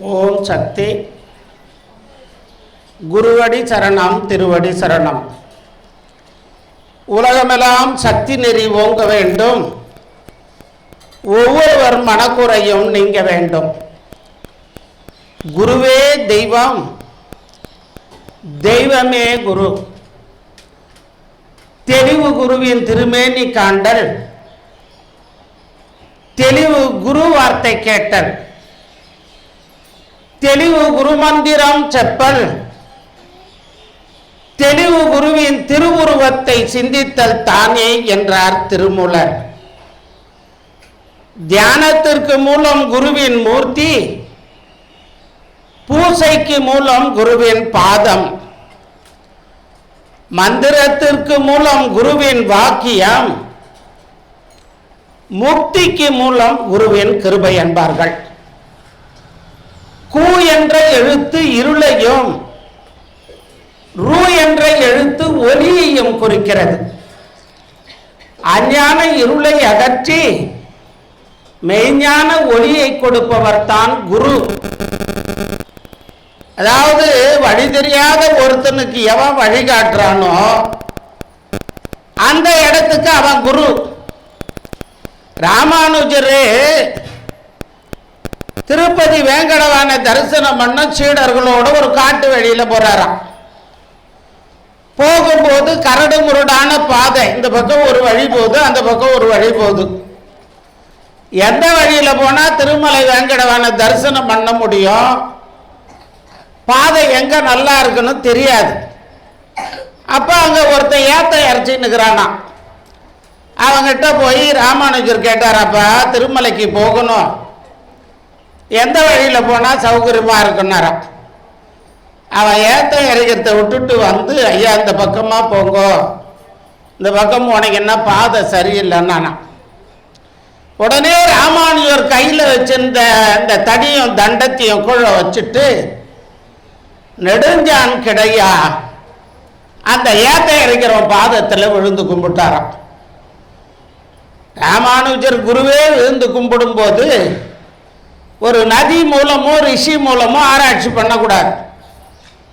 ஓம் சக்தி. குருவடி சரணம், திருவடி சரணம். உலகமெல்லாம் சக்தி நெறி ஓங்க வேண்டும், ஒவ்வொருவர் மனக்குறையும் நீங்க வேண்டும். குருவே தெய்வம், தெய்வமே குரு. தெளிவு குருவின் திருமேனி காண்டல், தெளிவு குரு வார்த்தை கேட்டல், தெளிவு குருமந்திரம் செப்பல், தெளிவு குருவின் திருவுருவத்தை சிந்தித்தல் தானே என்றார் திருமூலர். தியானத்திற்கு மூலம் குருவின் மூர்த்தி, பூசைக்கு மூலம் குருவின் பாதம், மந்திரத்திற்கு மூலம் குருவின் வாக்கியம், முக்திக்கு மூலம் குருவின் கிருபை என்பார்கள். கு என்ற எழுத்து இருளையும், ரு என்ற எழுத்து ஒளியையும் குறிக்கிறது. அஞ்ஞான இருளை அகற்றி மெய்ஞான ஒளியை கொடுப்பவர் தான் குரு. அதாவது வழி தெரியாத ஒருத்தனுக்கு எவன் வழிகாட்டுறானோ அந்த இடத்துக்கு அவன் குரு. ராமானுஜரே திருப்பதி வேங்கடவான தரிசனம் பண்ண சீடர்களோடு ஒரு காட்டு வழியில போறாராம். போகும்போது கரடு முரடான பாதை, இந்த பக்கம் ஒரு வழி போகுது, அந்த பக்கம் ஒரு வழி போகுது. எந்த வழியில போனா திருமலை வேங்கடவான தரிசனம் பண்ண முடியும், பாதை எங்க நல்லா இருக்குன்னு தெரியாது. அப்ப அங்க ஒருத்தன் ஏத்த இறச்சின்னுக்கிறானா. அவங்கிட்ட போய் ராமானுஜர் கேட்டாராப்பா, திருமலைக்கு போகணும், எந்த வழியில போனா சௌகரியமா இருக்குன்னாரா. அவன் ஏத்த இறக்கிறத விட்டுட்டு வந்து, ஐயா இந்த பக்கமா போங்க, இந்த பக்கம் உனக்கு என்ன பாதை சரியில்லைன்னா. உடனே ராமானுஜர் கையில வச்சிருந்த இந்த தடியும் தண்டத்தையும் குழ வச்சுட்டு, நெடுஞ்சான் கிடையா அந்த ஏத்த இறக்கிறவன் பாதத்தில் விழுந்து கும்பிட்டாராம். ராமானுஜர் குருவே விழுந்து கும்பிடும் போது ஒரு நதி மூலமோ ரிஷி மூலமோ ஆராய்ச்சி பண்ணக்கூடாது.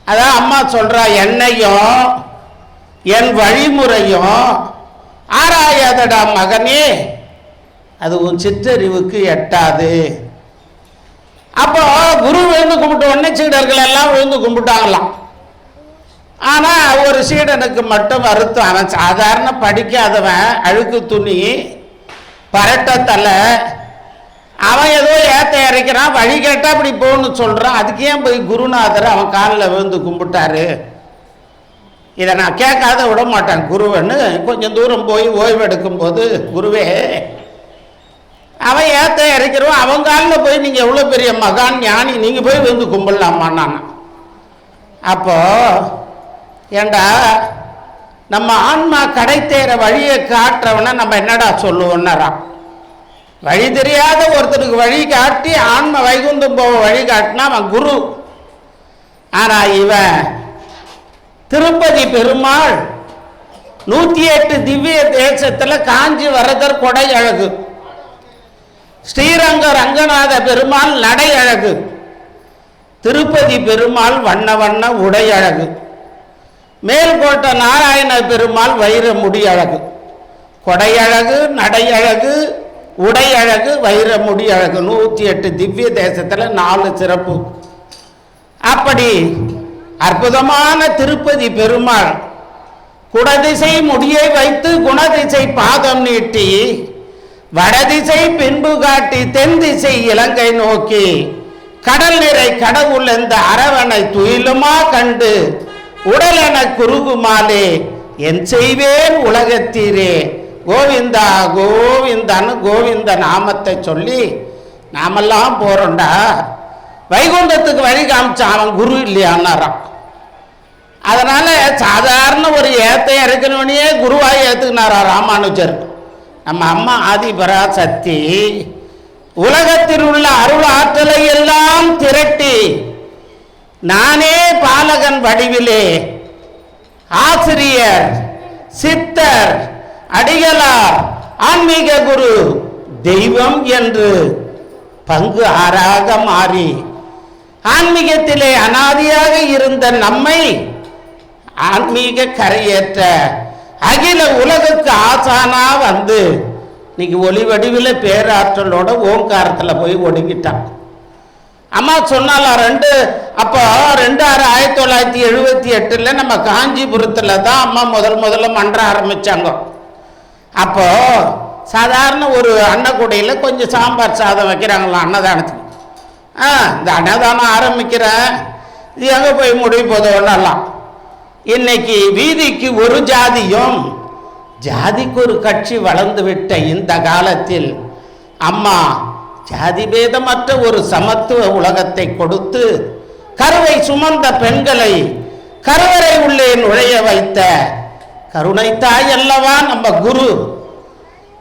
அதான் அம்மா சொல்றா, என்னையும் என் வழிமுறையும் ஆராயாதடா மகனே, அது உன் சிற்றறிவுக்கு எட்டாது. அப்போ குரு விழுந்து கும்பிட்ட உடனே சீடர்கள் எல்லாம் விழுந்து கும்பிட்டாங்களாம். ஆனா ஒரு சீடனுக்கு மட்டும் வருத்தம். அவன் சாதாரண படிக்காதவன், அழுக்கு துணி, பரட்டத்தலை, அவன் ஏதோ ஏத்த இறைக்கிறான், வழி கேட்டா அப்படி போகணும்னு சொல்றான். அதுக்கு ஏன் போய் குருநாதர் அவன் காலில் விழுந்து கும்பிட்டாரு? இதை நான் கேட்காத விட மாட்டேன் குருவன்னு. கொஞ்சம் தூரம் போய் ஓய்வு எடுக்கும் போது, குருவே அவன் ஏத்த இறைக்கிறவன், அவன் காலில் போய் நீங்க எவ்வளவு பெரிய மகான் ஞானி, நீங்க போய் விழுந்து கும்பிடலாமா? நான் அப்போ ஏண்டா, நம்ம ஆன்மா கடை தேர வழியை காட்டுறவன நம்ம என்னடா சொல்லுவோன்னாரான். வழி தெரியாத ஒருத்தருக்கு வழி காட்டி ஆன்ம வைகுந்தம் போக வழி காட்டினா அவன் குரு. ஆனா இவன் திருப்பதி பெருமாள் 108 திவ்ய தேசத்துல காஞ்சி வரதர் கொடை அழகு, ஸ்ரீரங்க ரங்கநாத பெருமாள் நடை அழகு, திருப்பதி பெருமாள் வண்ண வண்ண உடை அழகு, மேல்கோட்டை நாராயண பெருமாள் வைர முடி அழகு. கொடை அழகு, நடை அழகு, உடை அழகு, வைர முடி அழகு. 108 திவ்ய தேசத்துல 4 சிறப்பு. அப்படி அற்புதமான திருப்பதி பெருமாள் குடதிசை முடியை வைத்து குணதிசை பாதம் நீட்டி, வடதிசை பின்பு காட்டி தென் திசை இலங்கை நோக்கி, கடல் நிறை கடவுள் இந்த அரவணை துயிலுமா கண்டு உடலென குறுகுமாலே என் செய்வேன் உலகத்தீரே கோவிந்தா கோவிந்தான்னு கோவிந்த நாமத்தை சொல்லி நாமெல்லாம் போறோம்டா. வைகுண்டத்துக்கு வழி காமிச்சான் அவன் குரு இல்லையான்னாராம். அதனால சாதாரண ஒரு ஏத்தை இறக்கணுன்னே குருவாய் ஏத்துக்கினாரா ராமானுஜர். நம்ம அம்மா ஆதிபராசக்தி உலகத்தில் உள்ள அருள் ஆற்றலை எல்லாம் திரட்டி, நானே பாலகன் வடிவிலே ஆசிரியர், சித்தர், அடிகளார், ஆன்மீக குரு, தெய்வம் என்று பங்கு ஆறாக மாறி ஆன்மீகத்திலே அனாதியாக இருந்த நம்மை ஆன்மீக கரையேற்ற அகில உலகுக்கு ஆசானா வந்து இன்னைக்கு ஒளி வடிவில் பேராற்றலோட ஓங்காரத்தில் போய் ஒடுங்கிட்டான். அம்மா சொன்னாலாம் 2/6/1978 நம்ம காஞ்சிபுரத்தில் தான் அம்மா முதல்ல மன்ற ஆரம்பித்தாங்க. அப்போ சாதாரண ஒரு அன்னக்கூடையில் கொஞ்சம் சாம்பார் சாதம் வைக்கிறாங்களாம் அன்னதானத்துக்கு. இந்த அன்னதானம் ஆரம்பிக்கிறேன், இது எங்கே போய் முடிவு போதும். இன்னைக்கு வீதிக்கு ஒரு ஜாதியும் ஜாதிக்கு ஒரு கட்சி வளர்ந்து விட்ட இந்த காலத்தில் அம்மா ஜாதி பேதமற்ற ஒரு சமத்துவ உலகத்தை கொடுத்து கருவை சுமந்த பெண்களை கருவறை உள்ளே நுழைய வைத்த கருணைத்தாய் அல்லவா நம்ம குரு.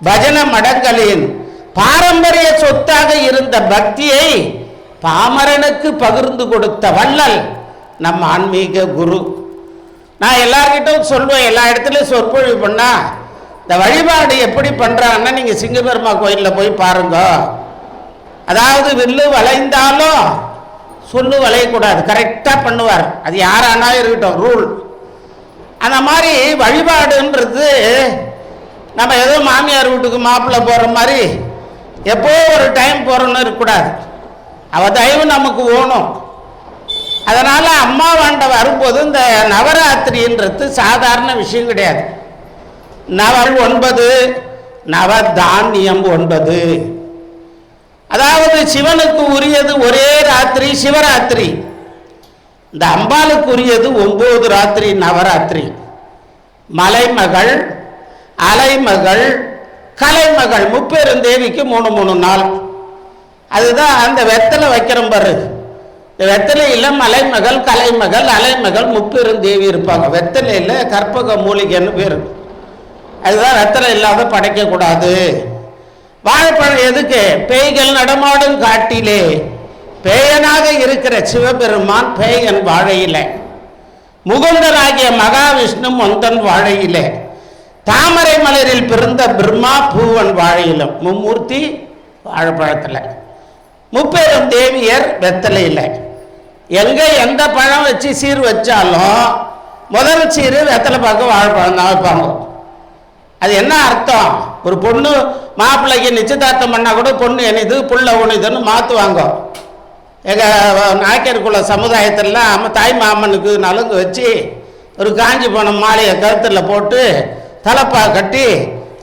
பஜன மடங்களின் பாரம்பரிய சொத்தாக இருந்த பக்தியை பாமரனுக்கு பகிர்ந்து கொடுத்த வள்ளல் நம்ம ஆன்மீக குரு. நான் எல்லார்கிட்டும் சொல்லுவேன், எல்லா இடத்துலையும் சொற்பொழிவு பண்ணா இந்த வழிபாடு எப்படி பண்ணுறாங்கன்னா நீங்கள் சிங்கபெருமா கோயிலில் போய் பாருங்க. அதாவது வில்லு வளைந்தாலும் சொல்லு வளையக்கூடாது, கரெக்டாக பண்ணுவார். அது யாரானா இருக்கட்டும், ரூல். அந்த மாதிரி வழிபாடுன்றது நம்ம ஏதோ மாமியார் வீட்டுக்கு மாப்பிள்ளை போகிற மாதிரி எப்போ ஒரு டைம் போகிறோன்னு இருக்கக்கூடாது. அவள் தயவு நமக்கு ஓணும். அதனால் அம்மா வாண்ட வரும்போது இந்த நவராத்திரின்றது சாதாரண விஷயம் கிடையாது. நவல் 9, நவதானியம் 9. அதாவது சிவனுக்கு உரியது ஒரே ராத்திரி சிவராத்திரி. இந்த அம்பாளுக்கு உரியது 9 ராத்திரி நவராத்திரி. மலைமகள், அலைமகள், கலைமகள், முப்பெருந்தேவிக்கு 3 நாள். அதுதான் அந்த வெத்தலை வைக்கிறோம் பாரு. வெத்தலையில் மலைமகள், கலைமகள், அலைமகள், முப்பெருந்தேவி இருப்பாங்க. வெத்தலையில் கற்பக மூலிகைன்னு பேர். அதுதான் வெத்தலை இல்லாத படைக்கக்கூடாது. வாழைப்பழம் எதுக்கு? பேய்கள் நடமாடும் காட்டிலே பேயனாக இருக்கிற சிவபெருமான் பேயன் வாழையிலே, முகுந்தனாகிய மகாவிஷ்ணு மொந்தன் வாழையிலே, தாமரை மலரில் பிறந்த பிரம்மா பூவன் வாழையிலும், மும்மூர்த்தி வாழைப்பழத்தில், முப்பெரும் தேவியர் வெத்தலையில். எங்கே எந்த பழம் வச்சு சீர் வச்சாலும் முதல் சீர் வெத்தலை பார்க்க வாழைப்பழம் தான் வைப்பாங்க. அது என்ன அர்த்தம்? ஒரு பொண்ணு மாப்பிள்ளைக்கு நிச்சயதார்த்தம் பண்ணால் கூட பொண்ணு எனிது புள்ள உனிதுன்னு மாற்றுவாங்க. எங்கள் நாயக்கர்குல சமுதாயத்திலாம் தாய் மாமனுக்கு நலுங்கு வச்சு ஒரு காஞ்சி போன மாலையை கருத்தில் போட்டு தலைப்பா கட்டி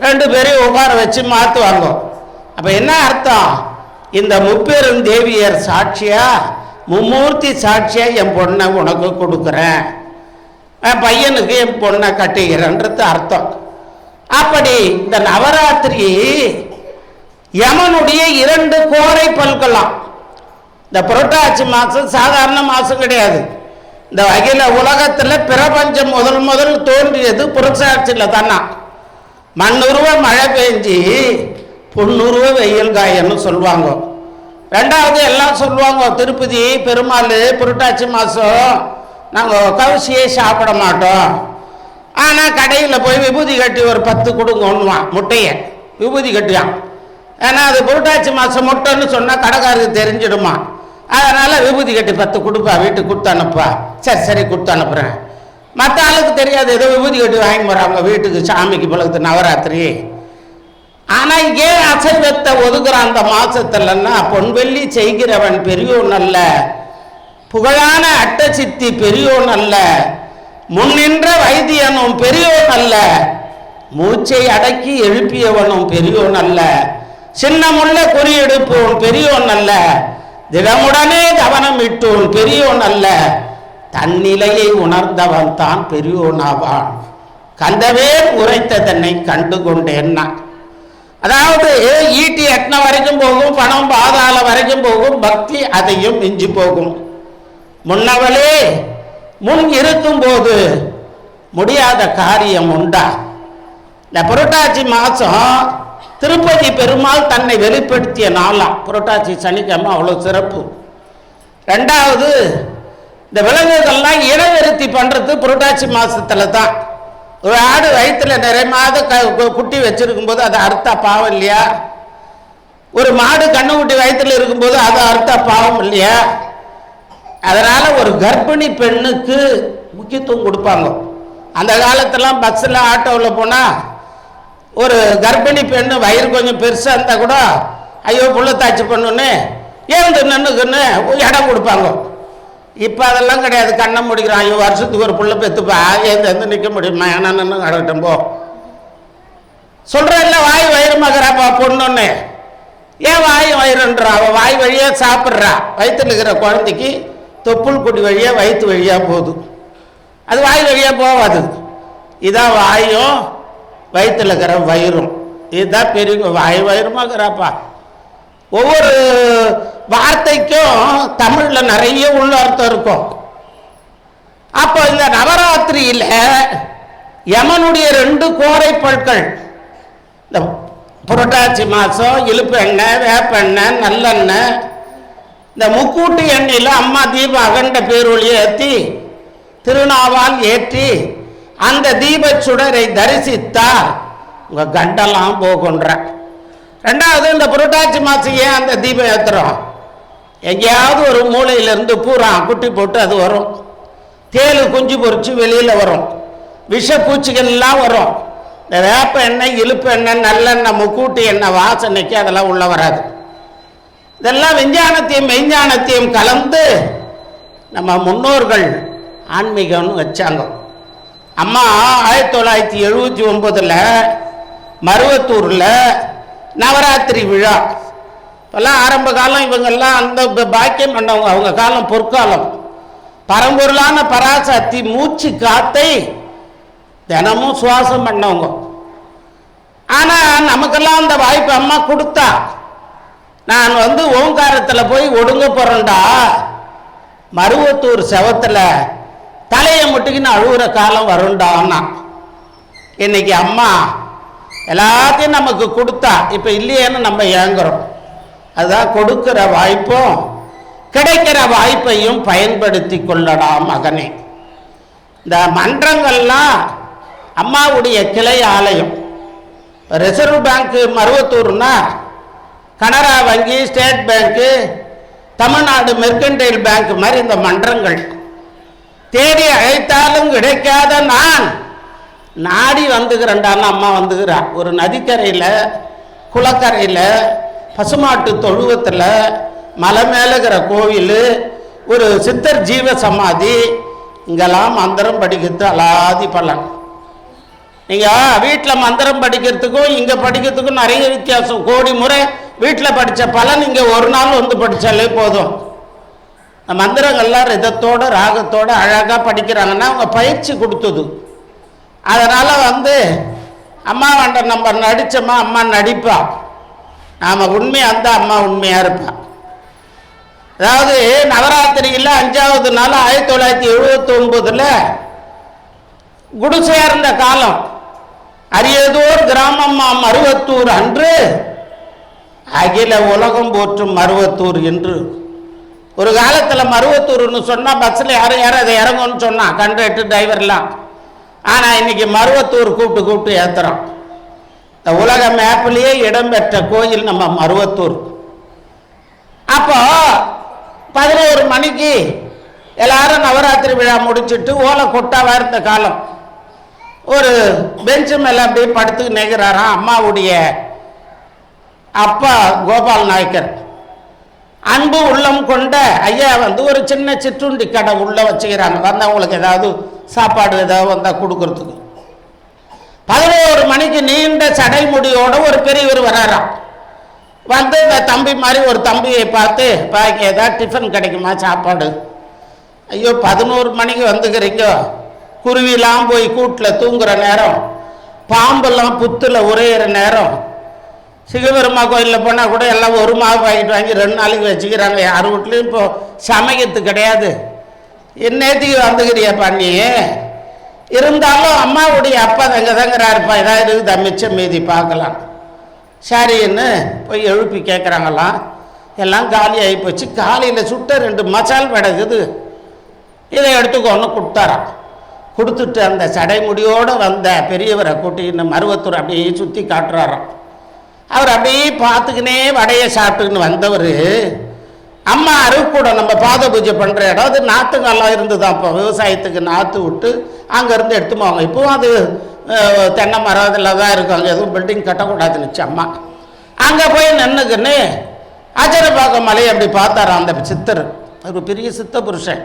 2 பேரையும் உட்கார வச்சு மாற்றுவாங்க. அப்போ என்ன அர்த்தம்? இந்த முப்பெரும் தேவியர் சாட்சியா, மும்மூர்த்தி சாட்சியா என் பொண்ணை உனக்கு கொடுக்குறேன், பையனுக்கு என் பொண்ணை கட்டுகிறேன்றது அர்த்தம். அப்படி இந்த நவராத்திரி யமனுடைய 2 கோரை பல்கலாம். இந்த புரட்டாசி மாதம் சாதாரண மாதம் கிடையாது. இந்த அகில உலகத்தில் பிரபஞ்சம் முதல் தோன்றியது புரட்டாசியில் தானா. மண்ணுருவ மழை பெஞ்சி பொண்ணுருவ வெயில் காயன்னு சொல்லுவாங்க. 2வது எல்லாம் சொல்லுவாங்க, திருப்பதி பெருமாள் புரட்டாசி மாதம் நாங்கள் கவுசியே சாப்பிட மாட்டோம், ஆனால் கடையில் போய் விபூதி கட்டி ஒரு 10 கொடுங்கன்னுவான். முட்டையை விபூதி கட்டியான். ஏன்னா அது புரட்டாசி மாதம் முட்டைன்னு சொன்னால் கடைக்காரருக்கு தெரிஞ்சிடுமா. அதனால் விபூதி கட்டி 10 கொடுப்பா, வீட்டுக்கு கொடுத்து அனுப்பா. சரி கொடுத்து அனுப்புகிறேன். மற்ற ஆளுக்கு தெரியாது, ஏதோ விபூதி கட்டி வாங்கி போகிறாங்க வீட்டுக்கு சாமிக்கு பழகுது நவராத்திரி. ஆனால் ஏன் அசைவத்தை ஒதுக்குற அந்த மாசத்துலன்னா, பொன்வெள்ளி செய்கிறவன் பெரியோன் அல்ல, புகழான அட்டசித்தி பெரியோன் அல்ல, முன்னின்ற வைத்தியனும் பெரியோன் அல்ல, மூச்சை அடக்கி எழுப்பியவனும் பெரியோன் அல்ல, சின்னமுள்ள குறியெடுப்போன் பெரியோன் அல்ல, திடமுடனே கவனம் இட்டோன் பெரியோன் அல்ல, தன்னிலையை உணர்ந்தவன் தான் பெரியோனாவான், கந்தவே உரைத்த தன்னை கண்டு கொண்டேன்னா. அதாவது ஈட்டி எட்டின வரைக்கும் போகும், பணம் பாதாள வரைக்கும் போகும், பக்தி அதையும் மிஞ்சி போகும். முன்னவளே முன் இருக்கும்போது முடியாத காரியம் உண்டா? இந்த புரட்டாசி மாதம் திருப்பதி பெருமாள் தன்னை வெளிப்படுத்திய நாளாம் புரட்டாசி சனிக்கிழமை. அவ்வளோ சிறப்பு. 2வது இந்த விலங்குகள்லாம் இனவெருத்தி பண்ணுறது புரட்டாசி மாதத்தில் தான். ஒரு ஆடு வயிற்றில் நிறைய மாத குட்டி வச்சிருக்கும் போது அதை அறுத்தா பாவம் இல்லையா? ஒரு மாடு கண்ணுக்குட்டி வயிற்றில் இருக்கும்போது அதை அறுத்தா பாவம் இல்லையா? அதனால் ஒரு கர்ப்பிணி பெண்ணுக்கு முக்கியத்துவம் கொடுப்பாங்க. அந்த காலத்திலாம் பஸ்ஸில் ஆட்டோவில் போனால் ஒரு கர்ப்பிணி பெண்ணு வயிறு கொஞ்சம் பெருசாக இருந்தால் கூட ஐயோ புள்ளத்தாச்சி பண்ணுன்னு ஏந்து நின்றுக்குன்னு இடம் கொடுப்பாங்க. இப்போ அதெல்லாம் கிடையாது. கண்ணை முடிக்கிறான், ஐயோ வருஷத்துக்கு ஒரு புள்ள பெற்றுப்பா, ஏந்து நிற்க முடியுமா, ஏன்னா நின்று கிடக்கட்டும் போ சொல்கிறேன். இல்லை வாய் வயிறு மகராப்பா பொண்ணுன்னு. ஏன் வாய் வயிறுன்றா? அவள் வாய் வழியாக சாப்பிட்றா. வயிற்றுல இருக்கிற குழந்தைக்கு தொப்புள் கொடி வழியாக வயிற்று வழியாக போகுது, அது வாய் வழியாக போகாது. இதான் வாயும் வயிற்றுல இருக்கிற வயிறும். இதுதான் பெரிய வாய் வயிறுமாக்குறாப்பா. ஒவ்வொரு வார்த்தைக்கும் தமிழில் நிறைய உள்ள அர்த்தம் இருக்கும். அப்போ இந்த நவராத்திரியில் யமனுடைய 2 கோரை பற்கள், இந்த புரட்டாசி மாதம் இழுப்பெண்ணெய், வேப்பெண்ணெய், நல்லெண்ணெய், இந்த முக்கூட்டு எண்ணெயில் அம்மா தீபம் அகண்ட பேரொழியை ஏற்றி திருநாவால் ஏற்றி அந்த தீப சுடரை தரிசித்தா உங்கள் கண்டெல்லாம் போகுன்ற. 2வது, இந்த புரட்டாசி மாதம் ஏன் அந்த தீபம் ஏற்றுறோம்? எங்கேயாவது ஒரு மூலையிலேருந்து பூரா குட்டி போட்டு அது வரும், தேலு குஞ்சு பொறிச்சு வெளியில் வரும், விஷ பூச்சிகள்லாம் வரும். இந்த வேப்ப எண்ணெய், இழுப்பு எண்ணெய், நல்லெண்ணெய், முக்கூட்டு எண்ணெய் வாசனைக்கு அதெல்லாம் உள்ள வராது. இதெல்லாம் விஞ்ஞானத்தையும் மெய்ஞானத்தையும் கலந்து நம்ம முன்னோர்கள் ஆன்மீகம்னு வச்சாங்க. அம்மா 1979 மருவத்தூரில் நவராத்திரி விழா. இப்போல்லாம் ஆரம்ப காலம், இவங்கெல்லாம் அந்த பாக்கியம் பண்ணவங்க. அவங்க காலம் பொற்காலம். பரம்பொருளான பராசக்தி மூச்சு காத்தை தினமும் சுவாசம் பண்ணவங்க. ஆனால் நமக்கெல்லாம் அந்த வாய்ப்பு அம்மா கொடுத்தா. நான் ஓங்காரத்தில் போய் ஒடுங்க போகிறேன்டா, மருவத்தூர் செவத்தில் தலையை முட்டிக்கின்னு அழுகிற காலம் வருண்டான்னா. இன்னைக்கு அம்மா எல்லாத்தையும் நமக்கு கொடுத்தா, இப்போ இல்லையேன்னு நம்ம ஏங்குறோம். அதுதான் கொடுக்கிற வாய்ப்பும் கிடைக்கிற வாய்ப்பையும் பயன்படுத்தி கொள்ளடா மகனே. இந்த மன்றங்கள்லாம் அம்மாவுடைய கிளை ஆலயம். ரிசர்வ் பேங்க்கு மருவத்தூர்னா கனரா வங்கி, ஸ்டேட் பேங்க்கு, தமிழ்நாடு மெர்கன்டைல் பேங்க் மாதிரி இந்த மன்றங்கள் தேடி அழைத்தாலும் கிடைக்காத நான் நாடி வந்துக்கிறேன்டான்னு அம்மா வந்துக்கிறா. ஒரு நதிக்கரையில், குளக்கரையில், பசுமாட்டு தொழுவத்தில், மலை மேலுகிற கோவில், ஒரு சித்தர் ஜீவ சமாதி, இங்கெல்லாம் மந்திரம் படிக்கிறது அலாதி பலன். நீங்கள் வீட்டில் மந்திரம் படிக்கிறதுக்கும் இங்கே படிக்கிறதுக்கும் நிறைய வித்தியாசம். கோடி முறை வீட்டில் படித்த பலன் இங்கே ஒரு நாள் படித்தாலே போதும். மந்திரங்கள்லாம் ரிதத்தோடு ராகத்தோடு அழகாக படிக்கிறாங்கன்னா அவங்க பயிற்சி கொடுத்தது. அதனால் அம்மா வேண்ட நம்ம நடித்தோமா அம்மா நடிப்பா, நாம் உண்மையாக இருந்தால் அம்மா உண்மையாக இருப்பா. அதாவது நவராத்திரியில் 5வது நாள் 1979 குடிசையாக இருந்த காலம். அரியதோர் கிராமம்மா மருவத்தூர் அன்று அகில உலகம் போற்றும் மருவத்தூர் என்று. ஒரு காலத்தில் மருவத்தூர்னு சொன்னால் பஸ்ஸில் யாரும் அதை இறங்கும்னு சொன்னான் கண்டக்டர் டிரைவர்லாம். ஆனால் இன்னைக்கு மருவத்தூர் கூப்பிட்டு ஏற்றுறோம். இந்த உலக மேப்பிலேயே இடம்பெற்ற கோயில் நம்ம மருவத்தூர். அப்போ 11 மணிக்கு எல்லாரும் நவராத்திரி விழா முடிச்சுட்டு ஓலை கொட்டாவா இருந்த காலம். ஒரு பெஞ்சு மேலே அப்படியே படுத்து நிற்கிறாராம் அம்மாவுடைய அப்பா கோபால் நாயக்கர். அன்பு உள்ளம் கொண்ட ஐயா ஒரு சின்ன சிற்றுண்டி கடை உள்ள வச்சுக்கிறாங்க. வந்தவங்களுக்கு ஏதாவது சாப்பாடு ஏதாவது வந்தால் கொடுக்கறதுக்கு. 11 மணிக்கு நீண்ட சடைமுடியோட ஒரு பெரியவர் வராராம். இந்த தம்பி மாதிரி ஒரு தம்பியை பார்த்து, பாக்கி ஏதாவது டிஃபன் கிடைக்குமா சாப்பாடு? ஐயோ 11 மணிக்கு வந்துக்கிறீங்க, குருவிலாம் போய் கூட்டில் தூங்குற நேரம், பாம்பெல்லாம் புத்தில் உரையிற நேரம். சிவபெருமா கோயிலில் போனால் கூட எல்லாம் ஒரு மாவு பாக்கெட் வாங்கி 2 நாளைக்கு வச்சுக்கிறாங்க. யார் வீட்லையும் இப்போ சமைக்கிறது கிடையாது. என்னத்துக்கு வந்துக்கிறியா பண்ணி? இருந்தாலும் அம்மாவுடைய அப்பா தங்க தங்குறாருப்பா, ஏதாவது இருக்குதா மிச்சம் மீதி பார்க்கலாம். சரின்னு போய் எழுப்பி கேட்குறாங்களாம். எல்லாம் காலி ஆகி போச்சு. காலையில் சுட்ட 2 மசால் வடகுது, இதை எடுத்துக்கோன்னு கொடுத்தாராம். கொடுத்துட்டு அந்த சடைமுடியோடு வந்த பெரியவரை கூட்டின்னு மருவத்தூர் அப்படியே சுற்றி காட்டுறாராம். அவர் அப்படியே பார்த்துக்கினே வடையை சாப்பிட்டுக்கின்னு வந்தவர் அம்மா அருக்கூட நம்ம பாத பூஜை பண்ணுற இடம் அது நாற்றுங்கெல்லாம் இருந்து தான் இப்போ விவசாயத்துக்கு நாற்று விட்டு அங்கேருந்து எடுத்து போவாங்க. இப்போவும் அது தென்னை மரம் அதில் தான் இருக்காங்க, எதுவும் பில்டிங் கட்டக்கூடாதுன்னுச்சு அம்மா. அங்கே போய் நின்றுக்குன்னு அச்சரப்பாக்கம் மலையை அப்படி பார்த்தாராம் அந்த சித்தர், ஒரு பெரிய சித்த புருஷன்.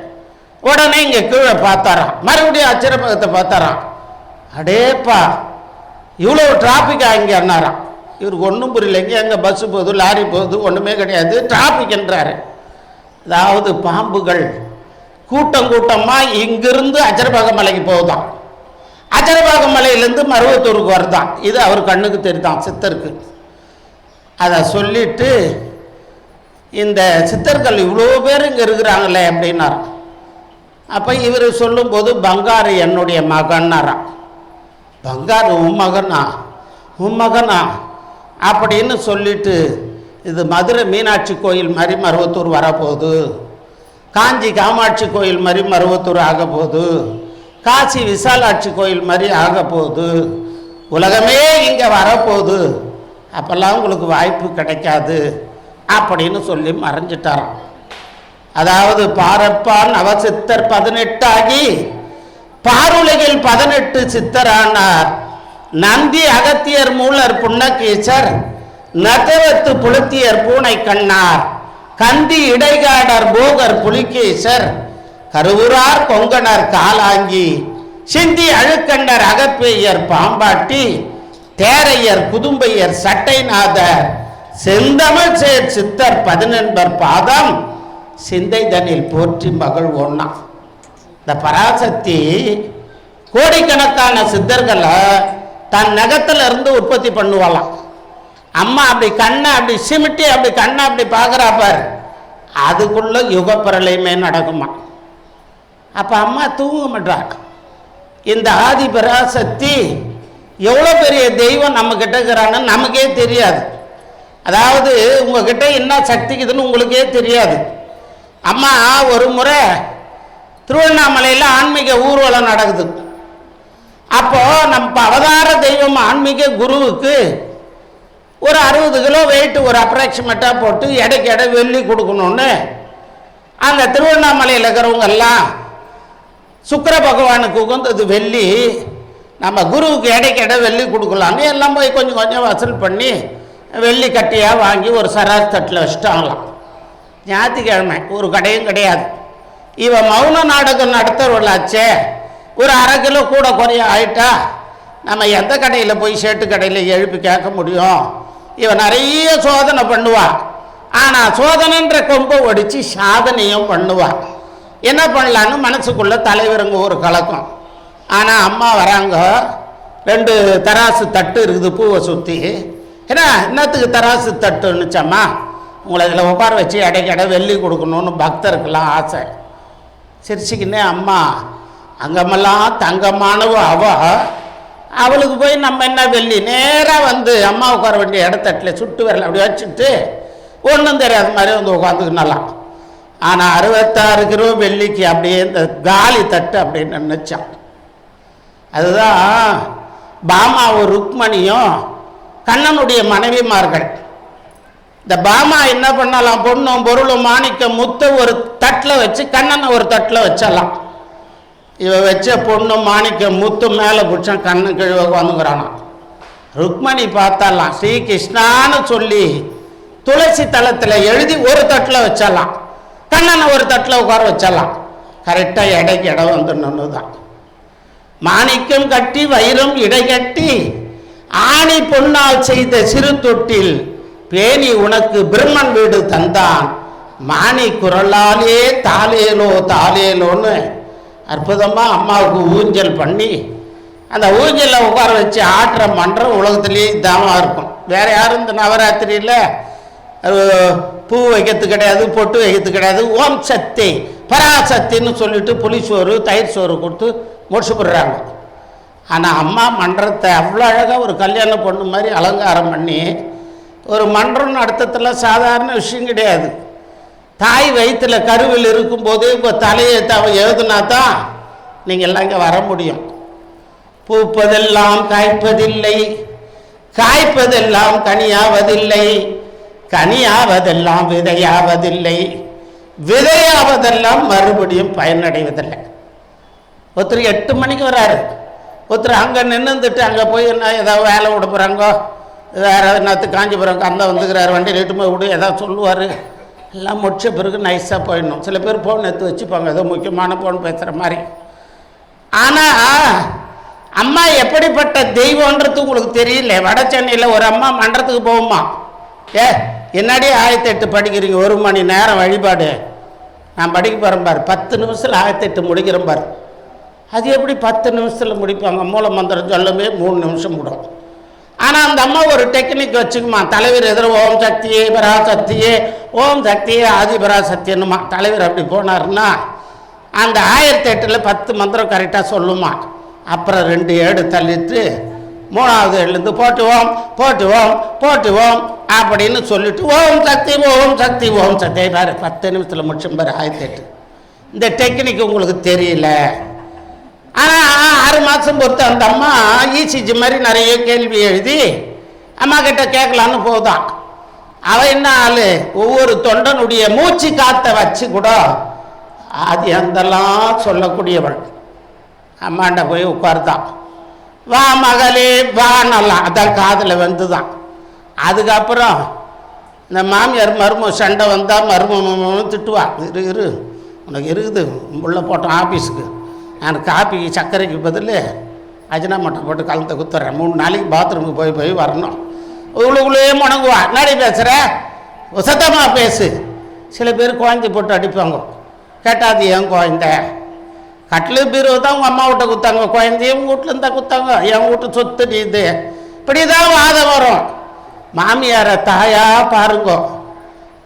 உடனே இங்கே கீழே பார்த்தாராம், மறுபடியும் அச்சரப்பாக்கத்தை பார்த்தாராம். அடேப்பா இவ்வளோ டிராஃபிக்காக இங்கே அண்ணாராம். இவருக்கு ஒன்றும் புரியலைங்க, எங்கே பஸ்ஸு போகுது லாரி போகுது ஒன்றுமே கிடையாது, டிராஃபிக்ன்றாரு. அதாவது பாம்புகள் கூட்டம் கூட்டமாக இங்கிருந்து அச்சரப்பாக்கம் மலைக்கு போகுதான், அச்சரப்பாக்கம் மலையிலேருந்து மருவத்தூருக்கு வருதான். இது அவர் கண்ணுக்கு தெரியுதான் சித்தருக்கு. அதை சொல்லிட்டு இந்த சித்தர்கள் இவ்வளோ பேர் இங்கே இருக்கிறாங்களே அப்படின்னார். அப்போ இவர் சொல்லும்போது பங்காரு என்னுடைய மகன்னாராம். பங்காரு உன் மகனா உன் மகனா அப்படின்னு சொல்லிட்டு, இது மதுரை மீனாட்சி கோயில் மாதிரி மருவத்தூர் வரப்போகுது, காஞ்சி காமாட்சி கோயில் மாதிரி மருவத்தூர் ஆக போகுது, காசி விசாலாட்சி கோயில் மாதிரி ஆக போகுது, உலகமே இங்கே வரப்போகுது, அப்போல்லாம் உங்களுக்கு வாய்ப்பு கிடைக்காது அப்படின்னு சொல்லி மறைஞ்சிட்டாராம். அதாவது பாரப்பான் அவசித்தர் 18 ஆகி பாருலகில் 18 சித்தரானார். நந்தி அகத்தியர் மூலர் புன்னகீசர் நதவத்து புலத்தியர் பூனை கண்ணார் கந்தி இடைகாடர் போகர் புலிகேசர் கருவுரார் கொங்கணர் காலாங்கி சிந்தி அழுக்கண்டர் அகப்பேயர் பாம்பாட்டி தேரையர் குதும்பையர் சட்டைநாதர் செந்தமிழ் சேர் சித்தர் 18 பாதம் சிந்தைதனில் போற்றி மகள் ஒன்னா. இந்த பராசக்தி கோடிக்கணக்கான சித்தர்களை தன் நகத்துல இருந்து உற்பத்தி பண்ணுவாளாம். அம்மா அப்படி கண்ணை அப்படி சிமிட்டி அப்படி கண்ணை அப்படி பார்க்குறாப்பார், அதுக்குள்ள யுகப்பிரளயமே நடக்குமா. அப்போ அம்மா தூங்க மாட்டாங்க. இந்த ஆதி பராசக்தி எவ்வளோ பெரிய தெய்வம் நம்மக்கிட்ட இருக்கிறான்னு நமக்கே தெரியாது. அதாவது உங்ககிட்ட என்ன சக்திக்குதுன்னு உங்களுக்கே தெரியாது. அம்மா ஒரு முறை திருவண்ணாமலையில் ஆன்மீக ஊர்வலம் நடக்குது. அப்போது நம்ம அவதார தெய்வம் ஆன்மீக குருவுக்கு ஒரு 60 கிலோ வெயிட் ஒரு அப்ராக்சிமேட்டாக போட்டு எடைக்கு எடை வெள்ளி கொடுக்கணுன்னு அங்கே திருவண்ணாமலையில் இருக்கிறவங்கெல்லாம் சுக்கிர பகவானுக்கு உகந்தது வெள்ளி, நம்ம குருவுக்கு எடைக்கு எடை வெள்ளி கொடுக்கலான்னு எல்லாம் போய் கொஞ்சம் கொஞ்சம் வசூல் பண்ணி வெள்ளி கட்டியாக வாங்கி ஒரு சராசு தட்டில் வச்சுட்டாங்களாம். ஞாயிற்றுக்கிழமை ஒரு கடையும் கிடையாது. இவன் மௌன நாடகம் நடத்துறவளாச்சே, ஒரு 1/2 கிலோ கூட குறைய ஆயிட்டா நம்ம எந்த கடையில் போய் ஷேட்டு கடையில் எழுப்பி கேட்க முடியும். இவன் நிறைய சோதனை பண்ணுவாள், ஆனால் சோதனைன்ற கொம்பை ஒடிச்சு சாதனையும் பண்ணுவாள். என்ன பண்ணலான்னு மனசுக்குள்ளே தலைவருங்க ஒரு கலக்கம். ஆனால் அம்மா வராங்க, 2 தராசு தட்டு இருக்குது பூவை சுற்றி. ஏன்னா இன்னத்துக்கு தராசு தட்டுன்னுச்சம்மா, உங்களை இதில் உட்கார வச்சு இடைக்கடை வெள்ளி கொடுக்கணுன்னு பக்தருக்கெல்லாம் ஆசை. சிரிச்சுக்கின்னே அம்மா அங்கமெல்லாம் தங்கமானவ அவளுக்கு போய் நம்ம என்ன வெள்ளி நேராக வந்து அம்மா உட்கார வேண்டிய இடத்தட்டில் சுட்டு வரல அப்படி வச்சுட்டு ஒன்றும் தெரியாத மாதிரி வந்து உட்காந்துக்கினாலாம். ஆனால் 66 கிலோ வெள்ளிக்கு அப்படியே இந்த காலி தட்டு அப்படின்னு நினச்சான். அதுதான் பாமாவும் ருக்மணியும் கண்ணனுடைய மனைவிமார்கள். இந்த பாமா என்ன பண்ணலாம், பொண்ணும் பொருளும் மாணிக்கம் முத்த ஒரு தட்டில் வச்சு கண்ணனை ஒரு தட்டில் வச்சலாம். இவ வச்ச பொண்ணு மாணிக்கம் முத்து மேலே பிடிச்சான், கண்ணு கீழே வந்துங்கிறானா. ருக்மணி பார்த்தாலாம், ஸ்ரீகிருஷ்ணான்னு சொல்லி துளசி தளத்தில் எழுதி ஒரு தட்டில் வச்சலாம், கண்ணனை ஒரு தட்டில் உட்கார வச்சலாம். கரெக்டாக இடைக்கு இடம் வந்துடணுன்னு தான். மாணிக்கம் கட்டி வைரம் இடை கட்டி ஆணி பொன்னால் செய்த சிறு தொட்டில் பேணி உனக்கு பிரம்மன் வீடு தந்தான் மாணி குரலாலே தாலேலோ தாலேலோன்னு அற்புதமாக அம்மாவுக்கு ஊஞ்சல் பண்ணி அந்த ஊஞ்சலில் உட்கார வச்சு ஆட்டுற மன்றம் உலகத்துலேயே இதாமாக இருக்கும். வேறு யாரும் இந்த நவராத்திரியில் பூ வைக்கிறது கிடையாது, பொட்டு வைக்கிறது கிடையாது. ஓம் சக்தி பராசக்தின்னு சொல்லிட்டு புளிசோறு தயிர் சோறு கொடுத்து முடிச்சுப்படுறாங்க. ஆனால் அம்மா மன்றத்தை அவ்வளோ அழகாக ஒரு கல்யாண பொண்ணு மாதிரி அலங்காரம் பண்ணி ஒரு மன்றம் நடத்தத்தில் சாதாரண விஷயம் கிடையாது. தாய் வயிற்றில் கருவில் இருக்கும்போதே இப்போ தலையை எழுதுனா தான் நீங்கள் எல்லாம் இங்கே வர முடியும். பூப்பதெல்லாம் காய்ப்பதில்லை, காய்ப்பதெல்லாம் கனியாவதில்லை, கனியாவதெல்லாம் விதையாவதில்லை, விதையாவதெல்லாம் மறுபடியும் பயனடைவதில்லை. ஒருத்தர் 8 மணிக்கு வராரு, ஒருத்தர் அங்கே நின்றுந்துட்டு அங்கே போய் என்ன ஏதாவது வேலை விட போகிறாங்கோ, வேறு என்னத்து காஞ்சிபுரம் அந்த வந்துக்கிறாரு, வண்டி லேட்டு போய் விடு ஏதாவது சொல்லுவார். எல்லாம் முடிச்ச பிறகு நைஸாக போயிடணும். சில பேர் ஃபோன் எடுத்து வச்சுப்பாங்க, ஏதோ முக்கியமான ஃபோன் பேசுகிற மாதிரி. ஆனால் அம்மா எப்படிப்பட்ட தெய்வன்றது உங்களுக்கு தெரியல. வட சென்னையில் ஒரு அம்மா மன்றத்துக்கு போகுமா, என்னாடி 1008 படிக்கிறீங்க, 1 மணி நேரம் வழிபாடு, நான் படிக்க போகிறேன் பார், 10 நிமிஷத்தில் 1008 முடிக்கிறேன் பார். அது எப்படி 10 நிமிஷத்தில் முடிப்பாங்க? மூல மந்திரம் சொல்லவே 3 நிமிஷம் முடியும். ஆனால் அந்த அம்மா ஒரு டெக்னிக் வச்சுக்குமா, தலைவர் எதிர ஓம் சக்தியே பராசக்தியே, ஓம் சக்தியே ஆதிபராசக்தின்னுமா. தலைவர் அப்படி போனார்னா அந்த 1008 10 மந்திரம் கரெக்டாக சொல்லுமா. அப்புறம் 2 ஏடு தள்ளிட்டு 3வது ஏழுலேருந்து போட்டுவோம் போட்டுவோம் போட்டுவோம் அப்படின்னு சொல்லிட்டு ஓம் சக்தி ஓம் சக்தி ஓம் சக்தி பாரு 10 நிமிஷத்தில் முடிச்சும் பாரு 1008. இந்த டெக்னிக் உங்களுக்கு தெரியல. ஆனால் 6 மாதம் பொறுத்து அந்த அம்மா இசிஜி மாதிரி நிறைய கேள்வி எழுதி அம்மா கிட்ட கேட்கலான்னு போதான். அவள் என்ன ஆள், ஒவ்வொரு தொண்டனுடைய மூச்சு காற்றை வச்சு கூட அது எந்தெல்லாம் சொல்லக்கூடியவள். அம்மாண்ட போய் உட்கார்தான், வா மகளே வா நல்லா, அதான் காதில் வந்து தான். அதுக்கப்புறம் இந்த மாமியார் மரும சண்டை வந்தால் மரும திட்டுவா, இரு உனக்கு இருக்குது உள்ள போட்டோம் ஆஃபீஸுக்கு, நான் காப்பிக்கு சர்க்கரைக்கு பதில் அஜினாமட்டை போட்டு கலந்து குத்துறேன், 3 நாளைக்கு பாத்ரூமுக்கு போய் போய் வரணும். உள்ளே முணங்குவா, நாடி பேசுகிற சத்தமாக பேசு. சில பேர் குழந்தை போட்டு அடிப்பாங்க, கேட்டாது என் குழந்த கட்டில் பீரோ தான் உங்கள் அம்மா வீட்டை குத்தாங்க, குழந்தைய உங்கள் வீட்டில் இருந்தால் குத்தாங்க, என் வீட்டு சொத்து இது இப்படி தான் வாதம் வரும். மாமியாரை தாயாக பாருங்க,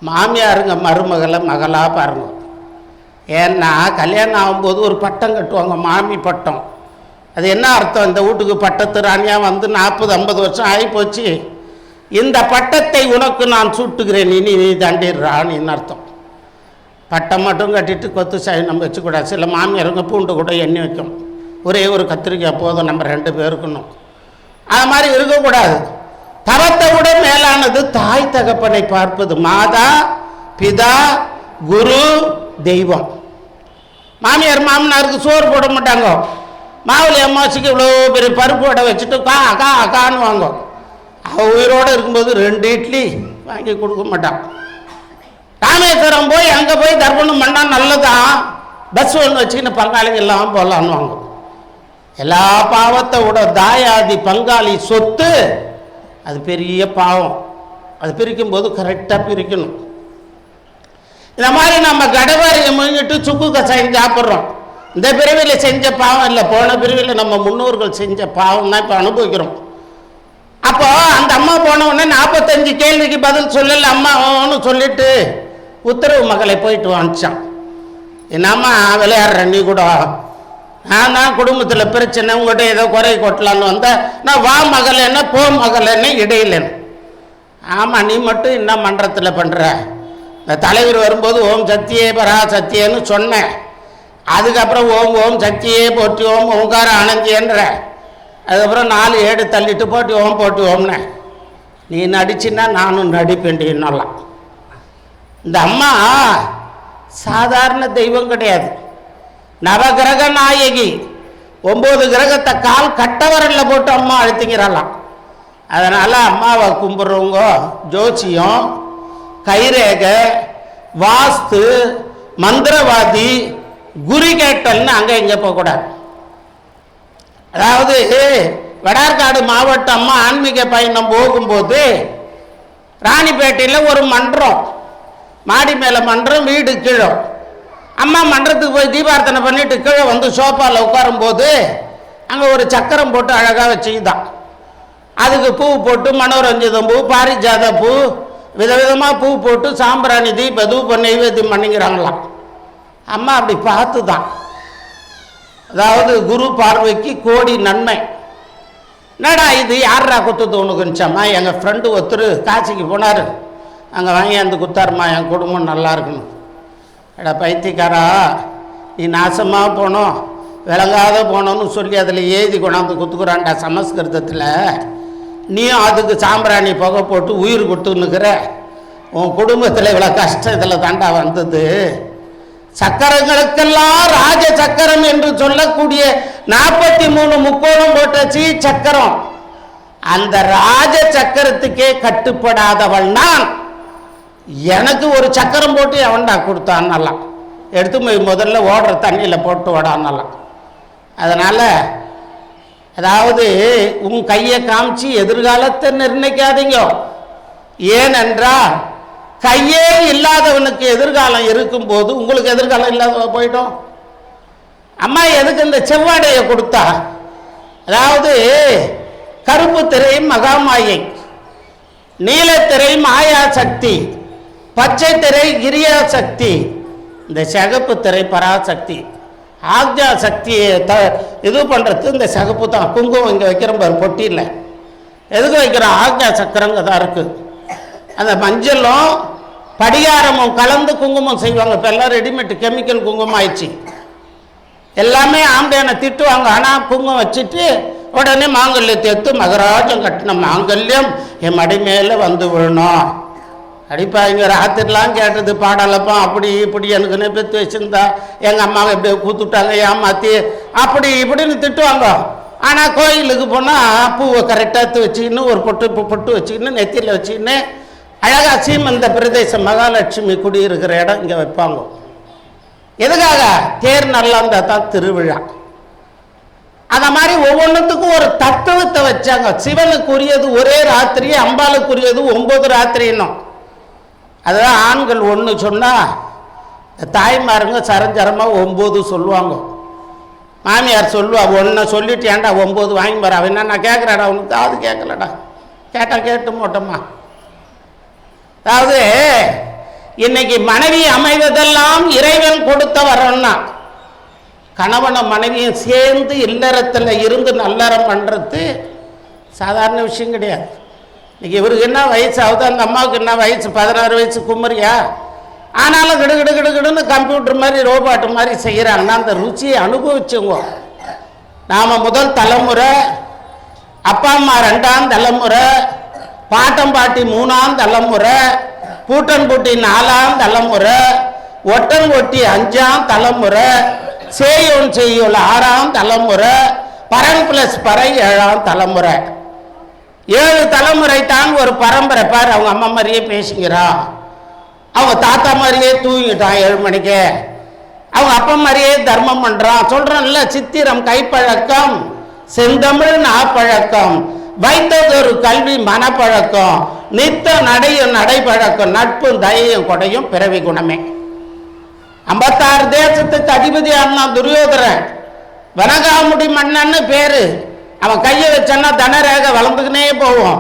மாமியாருங்க மருமகளை மகளாக பாருங்க. ஏன்னா கல்யாணம் ஆகும்போது ஒரு பட்டம் கட்டுவாங்க, மாமி பட்டம். அது என்ன அர்த்தம், இந்த வீட்டுக்கு பட்டத்து ராணியாக வந்து 40-50 வருஷம் ஆகிப்போச்சு, இந்த பட்டத்தை உனக்கு நான் சூட்டுகிறேன், இனி நீ தாண்டி ராணின்னு அர்த்தம். பட்டம் மட்டும் கட்டிட்டு கொத்து சாய் நம்ம வச்சுக்கூடாது. சில மாமியாருங்க பூண்டு கூட எண்ணி வைக்கும், ஒரே ஒரு கத்திரிக்காய் போதும் நம்ம 2 பேருக்கணும், அது மாதிரி இருக்கக்கூடாது. தவத்தை விட மேலானது தாய் தகப்பனை பார்ப்பது. மாதா பிதா குரு தெய்வம். மாமியார் மாமனாருக்கு சோறு போட மாட்டாங்க, மாவுளி அம்மாசிக்கு இவ்வளோ பெரிய பருப்பு வடை வச்சுட்டு கா அக்கா அக்கான்னு வாங்க. அவள் உயிரோடு இருக்கும்போது 2 இட்லி வாங்கி கொடுக்க மாட்டான். ராமேஸ்வரம் போய் அங்கே போய் தர்ப்பணம் பண்ணால் நல்லதான், பஸ் ஒன்று வச்சுக்கின்னு பங்காளிங்க எல்லாம் போகலான்னு வாங்க. எல்லா பாவத்தை விட தாயாதி பங்காளி சொத்து அது பெரிய பாவம். அது பிரிக்கும்போது கரெக்டாக பிரிக்கணும். இந்த மாதிரி நம்ம கடவாரியை முழுங்கிட்டு சுக்கு கசாயம் சாப்பிட்றோம். இந்த பிரிவில் செஞ்ச பாவம் இல்லை, போன பிரிவில் நம்ம முன்னோர்கள் செஞ்ச பாவம் தான் இப்போ அனுபவிக்கிறோம். அப்போ அந்த அம்மா போன உடனே 45 கேள்விக்கு பதில் சொல்லல, அம்மான்னு சொல்லிட்டு உத்தரவு மகளை போயிட்டு வாங்கிச்சான். என்னம்மா விளையாடுற நீ கூட, நான் தான் குடும்பத்தில் பிரச்சனை உங்கள்கிட்ட ஏதோ குறை கொட்டலான்னு வந்தேன், நான் வா மகள் என்ன போ மகள் என்ன இடையிலன்னு. ஆமாம் நீ மட்டும் என்ன மன்றத்தில் பண்ணுற, இந்த தலைவர் வரும்போது ஓம் சக்தியே பரா சத்தியன்னு சொன்னேன், அதுக்கப்புறம் ஓம் ஓம் சக்தியே போட்டி ஓம் ஓங்கார ஆனந்தியன்ற, அதுக்கப்புறம் 4 ஏடு தள்ளிட்டு போட்டி ஓம்னே. நீ நடிச்சின்னா நானும் நடிப்பேன்டின்னலாம். இந்த அம்மா சாதாரண தெய்வம் கிடையாது, நவகிரக நாயகி. 9 கிரகத்தை கால் கட்டவரலில் போட்டு அம்மா அழுத்திங்கிறாளாம். அதனால் அம்மாவை கும்பிட்றவங்க ஜோசியம், கைரேகை, வாஸ்து, மந்திரவாதி, குரு கேட்டல்னு அங்கே இங்கே போகக்கூடாது. அதாவது வடார்காடு மாவட்டம் அம்மா ஆன்மீக பயணம் போகும்போது ராணிப்பேட்டையில் ஒரு மன்றம், மாடி மேலே மன்றம், வீடு கீழே. அம்மா மன்றத்துக்கு போய் தீபார்த்தனை பண்ணிட்டு கீழே வந்து சோஃபாவில் உட்காரும்போது அங்கே ஒரு சக்கரம் போட்டு அழகாக வச்சுக்கிதான். அதுக்கு பூ போட்டு மனோரஞ்சிதம் பூ, பாரிஜாத பூ, விதவிதமாக பூ போட்டு சாம்பிராணி தூப நைவேத்தியம் பண்ணிக்கிறாங்களாம். அம்மா அப்படி பார்த்து தான், அதாவது குரு பார்வைக்கு கோடி நன்மை. என்னடா இது யாரா குத்து தோணுக்குன்னுச்சாம்மா, எங்கள் ஃப்ரெண்டு ஒருத்தர் காசிக்கு போனார், அங்கே வாங்கி அந்த குத்தாருமா, என் குடும்பம் நல்லா இருக்கணும். எடா பைத்தியக்காரா, நீ நாசமாக போனோம் விளங்காத போனோன்னு சொல்லி அதில் எழுதி கொண்டாந்து குத்துக்குறான்டா சமஸ்கிருதத்தில். நீயும் அதுக்கு சாம்பிராணி புகை போட்டு உயிர் கொடுத்துன்னுக்கிற, உன் குடும்பத்தில் இவ்வளோ கஷ்டம் இதில் தாண்டா வந்தது. சக்கரங்களுக்கெல்லாம் ராஜ சக்கரம் என்று சொல்லக்கூடிய 43 முக்கோணம் போட்ட சக்கரம், அந்த ராஜ சக்கரத்துக்கே கட்டுப்படாதவள் நான். எனக்கு ஒரு சக்கரம் போட்டு எவன்டா கொடுத்தான், நல்லா எடுத்து போய் முதல்ல ஓடுற தண்ணியில் போட்டு ஓடானலாம். அதனால் அதாவது உன் கையை காமிச்சு எதிர்காலத்தை நிர்ணயிக்காதீங்க. ஏனென்றால் கையே இல்லாதவனுக்கு எதிர்காலம் இருக்கும்போது உங்களுக்கு எதிர்காலம் இல்லாத போயிட்டோம். அம்மா எதுக்கு இந்த செவ்வாடையை கொடுத்தா? அதாவது கருப்பு திரை மகாமாயை, நீலத்திரை மாயா சக்தி, பச்சை திரை கிரியா சக்தி, இந்த சிகப்பு திரை பராசக்தி. ஆக்ஞா சக்தியை இது பண்ணுறது இந்த சிகப்பு தான். குங்குமம் இங்கே வைக்கிறோம் பாரு, பொட்டியில் எதுக்கு வைக்கிறோம்? ஆக்ஞா சக்கரங்க தான் இருக்குது. அந்த மஞ்சளும் படிகாரமும் கலந்து குங்குமம் செய்வாங்க. இப்போ எல்லாம் ரெடிமேட் கெமிக்கல் குங்குமம் ஆயிடுச்சு. எல்லாமே ஆம்பளையான திட்டுவாங்க. ஆனால் குங்குமம் வச்சுட்டு உடனே மாங்கல்யத்தை எடுத்து மகராஜம் கட்டின மாங்கல்யம் என் மடி மேலே வந்து விழணும். அடிப்பா இங்கே ராத்திரிலாம் கேட்டது பாடலப்பா அப்படி இப்படி எனக்கு பெற்று வச்சுருந்தா எங்கள் அம்மாவை எப்படி கூத்துட்டாங்க ஏமாற்றி அப்படி இப்படின்னு திட்டுவாங்க. ஆனால் கோயிலுக்கு போனால் பூவை கரெக்டாக எடுத்து வச்சுக்கின்னு ஒரு பொட்டு வச்சுக்கின்னு நெத்தியில் வச்சுக்கின்னு அழகாக சீமந்த பிரதேசம் மகாலட்சுமி குடியிருக்கிற இடம் இங்கே வைப்பாங்க. எதுக்காக? தேர் நல்லா இருந்தால் தான் திருவிழா. அந்த மாதிரி ஒவ்வொன்றுத்துக்கும் ஒரு தத்துவத்தை வச்சாங்க. சிவனுக்குரியது ஒரே ராத்திரி, அம்பாளுக்குரியது 9 ராத்திரின்னும். அதுதான் ஆண்கள் ஒன்று சொன்னால் தாய்மாருங்க சரஞ்சரமாக 9 சொல்லுவாங்க. மாமியார் சொல்லுவா 1 சொல்லிட்டு ஏன்டா 9 வாங்கி வர அவன் என்ன நான் கேட்குறாடா அவனுக்கு அது கேட்கலடா, கேட்டால் கேட்டு மாட்டோம்மா. அதாவது இன்னைக்கு மனைவி அமைவதெல்லாம் இறைவன் கொடுத்த வரன்னா, கணவனும் மனைவியும் சேர்ந்து இல்லறத்தில் இருந்து நல்லறம் பண்ணுறது சாதாரண விஷயம் கிடையாது. இன்னைக்கு இவருக்கு என்ன வயசு ஆகுது, அந்த அம்மாவுக்கு என்ன வயசு 16 வயசு குமரியா, ஆனாலும் கிடுகிடுன்னு கம்ப்யூட்டர் மாதிரி ரோபாட்டு மாதிரி செய்கிறாங்கன்னா அந்த ருச்சியை அனுபவிச்சுங்க. நாம் முதல் தலைமுறை, அப்பா அம்மா 2ஆம் தலைமுறை, பாட்டம் பாட்டி 3ஆம் தலைமுறை, பூட்டன் பூட்டி 4ஆம் தலைமுறை, ஒட்டன் ஒட்டி 5ஆம் தலைமுறை, செய்யோன் செய்யோல் 6ஆம் தலைமுறை, பரன் பிளஸ் பறை 7ஆம் தலைமுறை. 7 தலைமுறை தாங்க ஒரு பரம்பரை. பாரு, அவங்க அம்மா மாதிரியே பேசிக்கிறான், அவங்க தாத்தா மாதிரியே தூங்கிட்டான் 7 மணிக்கு, அவங்க அப்பா மாதிரியே தர்மம் பண்ணுறான். சொல்கிறான்ல, சித்திரம் கைப்பழக்கம், செந்தமிழ் நாப்பழக்கம், வைத்ததொரு கல்வி மனப்பழக்கம், நித்த நடையும் நடைப்பழக்கம், நட்பும் தயையும் கொடையும் பிறவி குணமே. 56 தேசத்துக்கு அதிபதி ஆனான் துரியோதரன். வனகாமுடி மன்னன்னு பேரு. அவன் கையை வச்சான்னா தனரேக வளர்ந்துக்கினே போவோம்.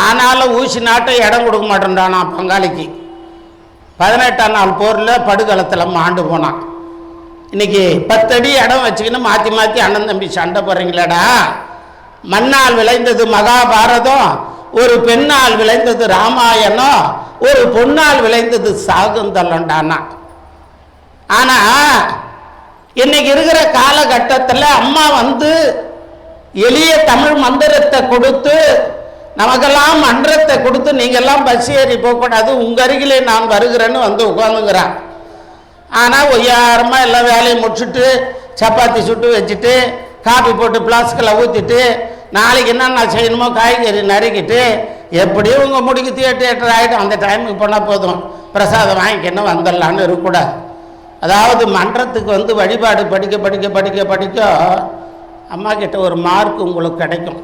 ஆனாலும் ஊசி நாட்டை இடம் கொடுக்க மாட்டேன்டானா பங்காளிக்கு. 18ஆம் நாள் போரில் படுகளத்தில் மாண்டு போனான். இன்னைக்கு 10 அடி இடம் வச்சுக்கின்னு மாற்றி மாற்றி அண்ணன் தம்பி சண்டை போடுறீங்களாடா. மண்ணால் விளைந்தது மகாபாரதம், ஒரு பெண்ணால் விளைந்தது ராமாயணம், ஒரு பொண்ணால் விளைந்தது சாகுந்தலண்டானா. ஆனால் இன்னைக்கு இருக்கிற காலகட்டத்தில் அம்மா எளிய தமிழ் மந்திரத்தை கொடுத்து நமக்கெல்லாம் மன்றத்தை கொடுத்து நீங்கள்லாம் பஸ் ஏறி போகக்கூடாது, உங்கள் அருகிலே நான் வருகிறேன்னு உட்காந்துங்கிறான். ஆனால் ஒய்யாரமாக எல்லாம் வேலையை முடிச்சுட்டு சப்பாத்தி சுட்டு வச்சுட்டு காப்பி போட்டு பிளாஸ்கில் ஊற்றிட்டு நாளைக்கு என்னென்ன செய்யணுமோ காய்கறி நறுக்கிட்டு எப்படியும் உங்கள் முடிக்கு 8 ஆகிடும். அந்த டைமுக்கு போனால் போதும், பிரசாதம் வாங்கிக்கணும் வந்துடலான்னு இருக்கக்கூடாது. அதாவது மன்றத்துக்கு வழிபாடு படிக்க படிக்க படிக்க படிக்க அம்மா கிட்ட ஒரு மார்க் உங்களுக்கு கிடைக்கும்.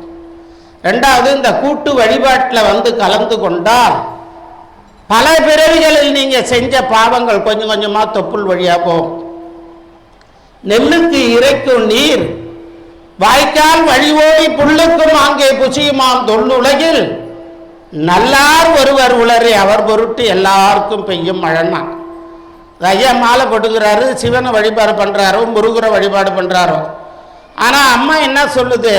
2வது, இந்த கூட்டு வழிபாட்டில் கலந்து கொண்டால் பல பிறவிகளில் நீங்கள் செஞ்ச பாவங்கள் கொஞ்சம் கொஞ்சமாக தொப்புள் வழியாக போகும். நெல்லுக்கு இறைக்கும் நீர் வாய்க்கால் வழிவோடி புல்லுக்கும் அங்கே புசியுமாம் தொல்லுலகில் நல்லார் ஒருவர் உளறி அவர் பொருட்டு எல்லாருக்கும் பெய்யும் மழைன்னா. ஐயா மாலை போட்டுக்கிறாரு, சிவனை வழிபாடு பண்ணுறாரோ, முருகரை வழிபாடு பண்ணுறாரோ. ஆனால் அம்மா என்ன சொல்லுது,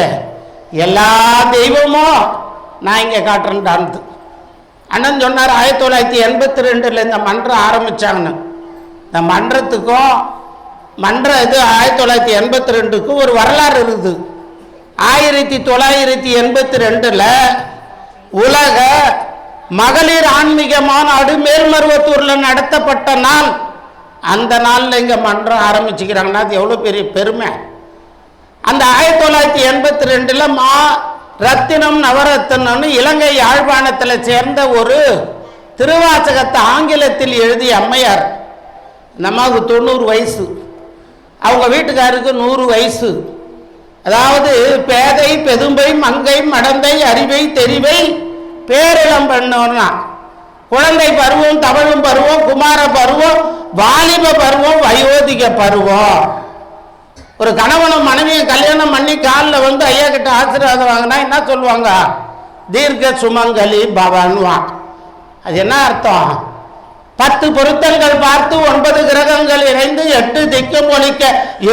எல்லா தெய்வமும் நான் இங்கே காட்டுறேன்டான்னு. அண்ணன் சொன்னார் 1982 இந்த மன்றம் ஆரம்பித்தாங்கன்னு. இந்த மன்றத்துக்கும் இது 1982க்கும் ஒரு வரலாறு இருக்குது. 1982 உலக மகளிர் ஆன்மீக மாநாடு மேல்மருவத்தூரில் நடத்தப்பட்ட நாள். அந்த நாளில் இங்கே மன்றம் ஆரம்பிச்சுக்கிறாங்கன்னா அது எவ்வளோ பெரிய பெருமை. அந்த 1982 மா ரத்தினம் நவரத்தினம்னு இலங்கை யாழ்ப்பாணத்தில் சேர்ந்த ஒரு திருவாசகத்தை ஆங்கிலத்தில் எழுதிய அம்மையார். நமக்கு 90 வயசு, அவங்க வீட்டுக்காருக்கு 100 வயசு. அதாவது பேதை பெதும்பை மங்கை மடந்தை அறிவை தெரிவை பேரிளம் பண்ணோன்னா குழந்தை பருவம், தவழும் பருவம், குமார பருவம், வாலிப பருவம், வயோதிக பருவம். ஒரு கணவனும் மனைவியும் கல்யாணம் பண்ணி காலில் வந்து ஐயா கிட்ட ஆசீர்வாதம் வாங்கினா என்ன சொல்லுவாங்க? தீர்க்க சுமங்கலி பவன்வான். அது என்ன அர்த்தம்? 10 பொருத்தங்கள் பார்த்து 9 கிரகங்கள் இணைந்து 8 திக்கும் ஒழிக்க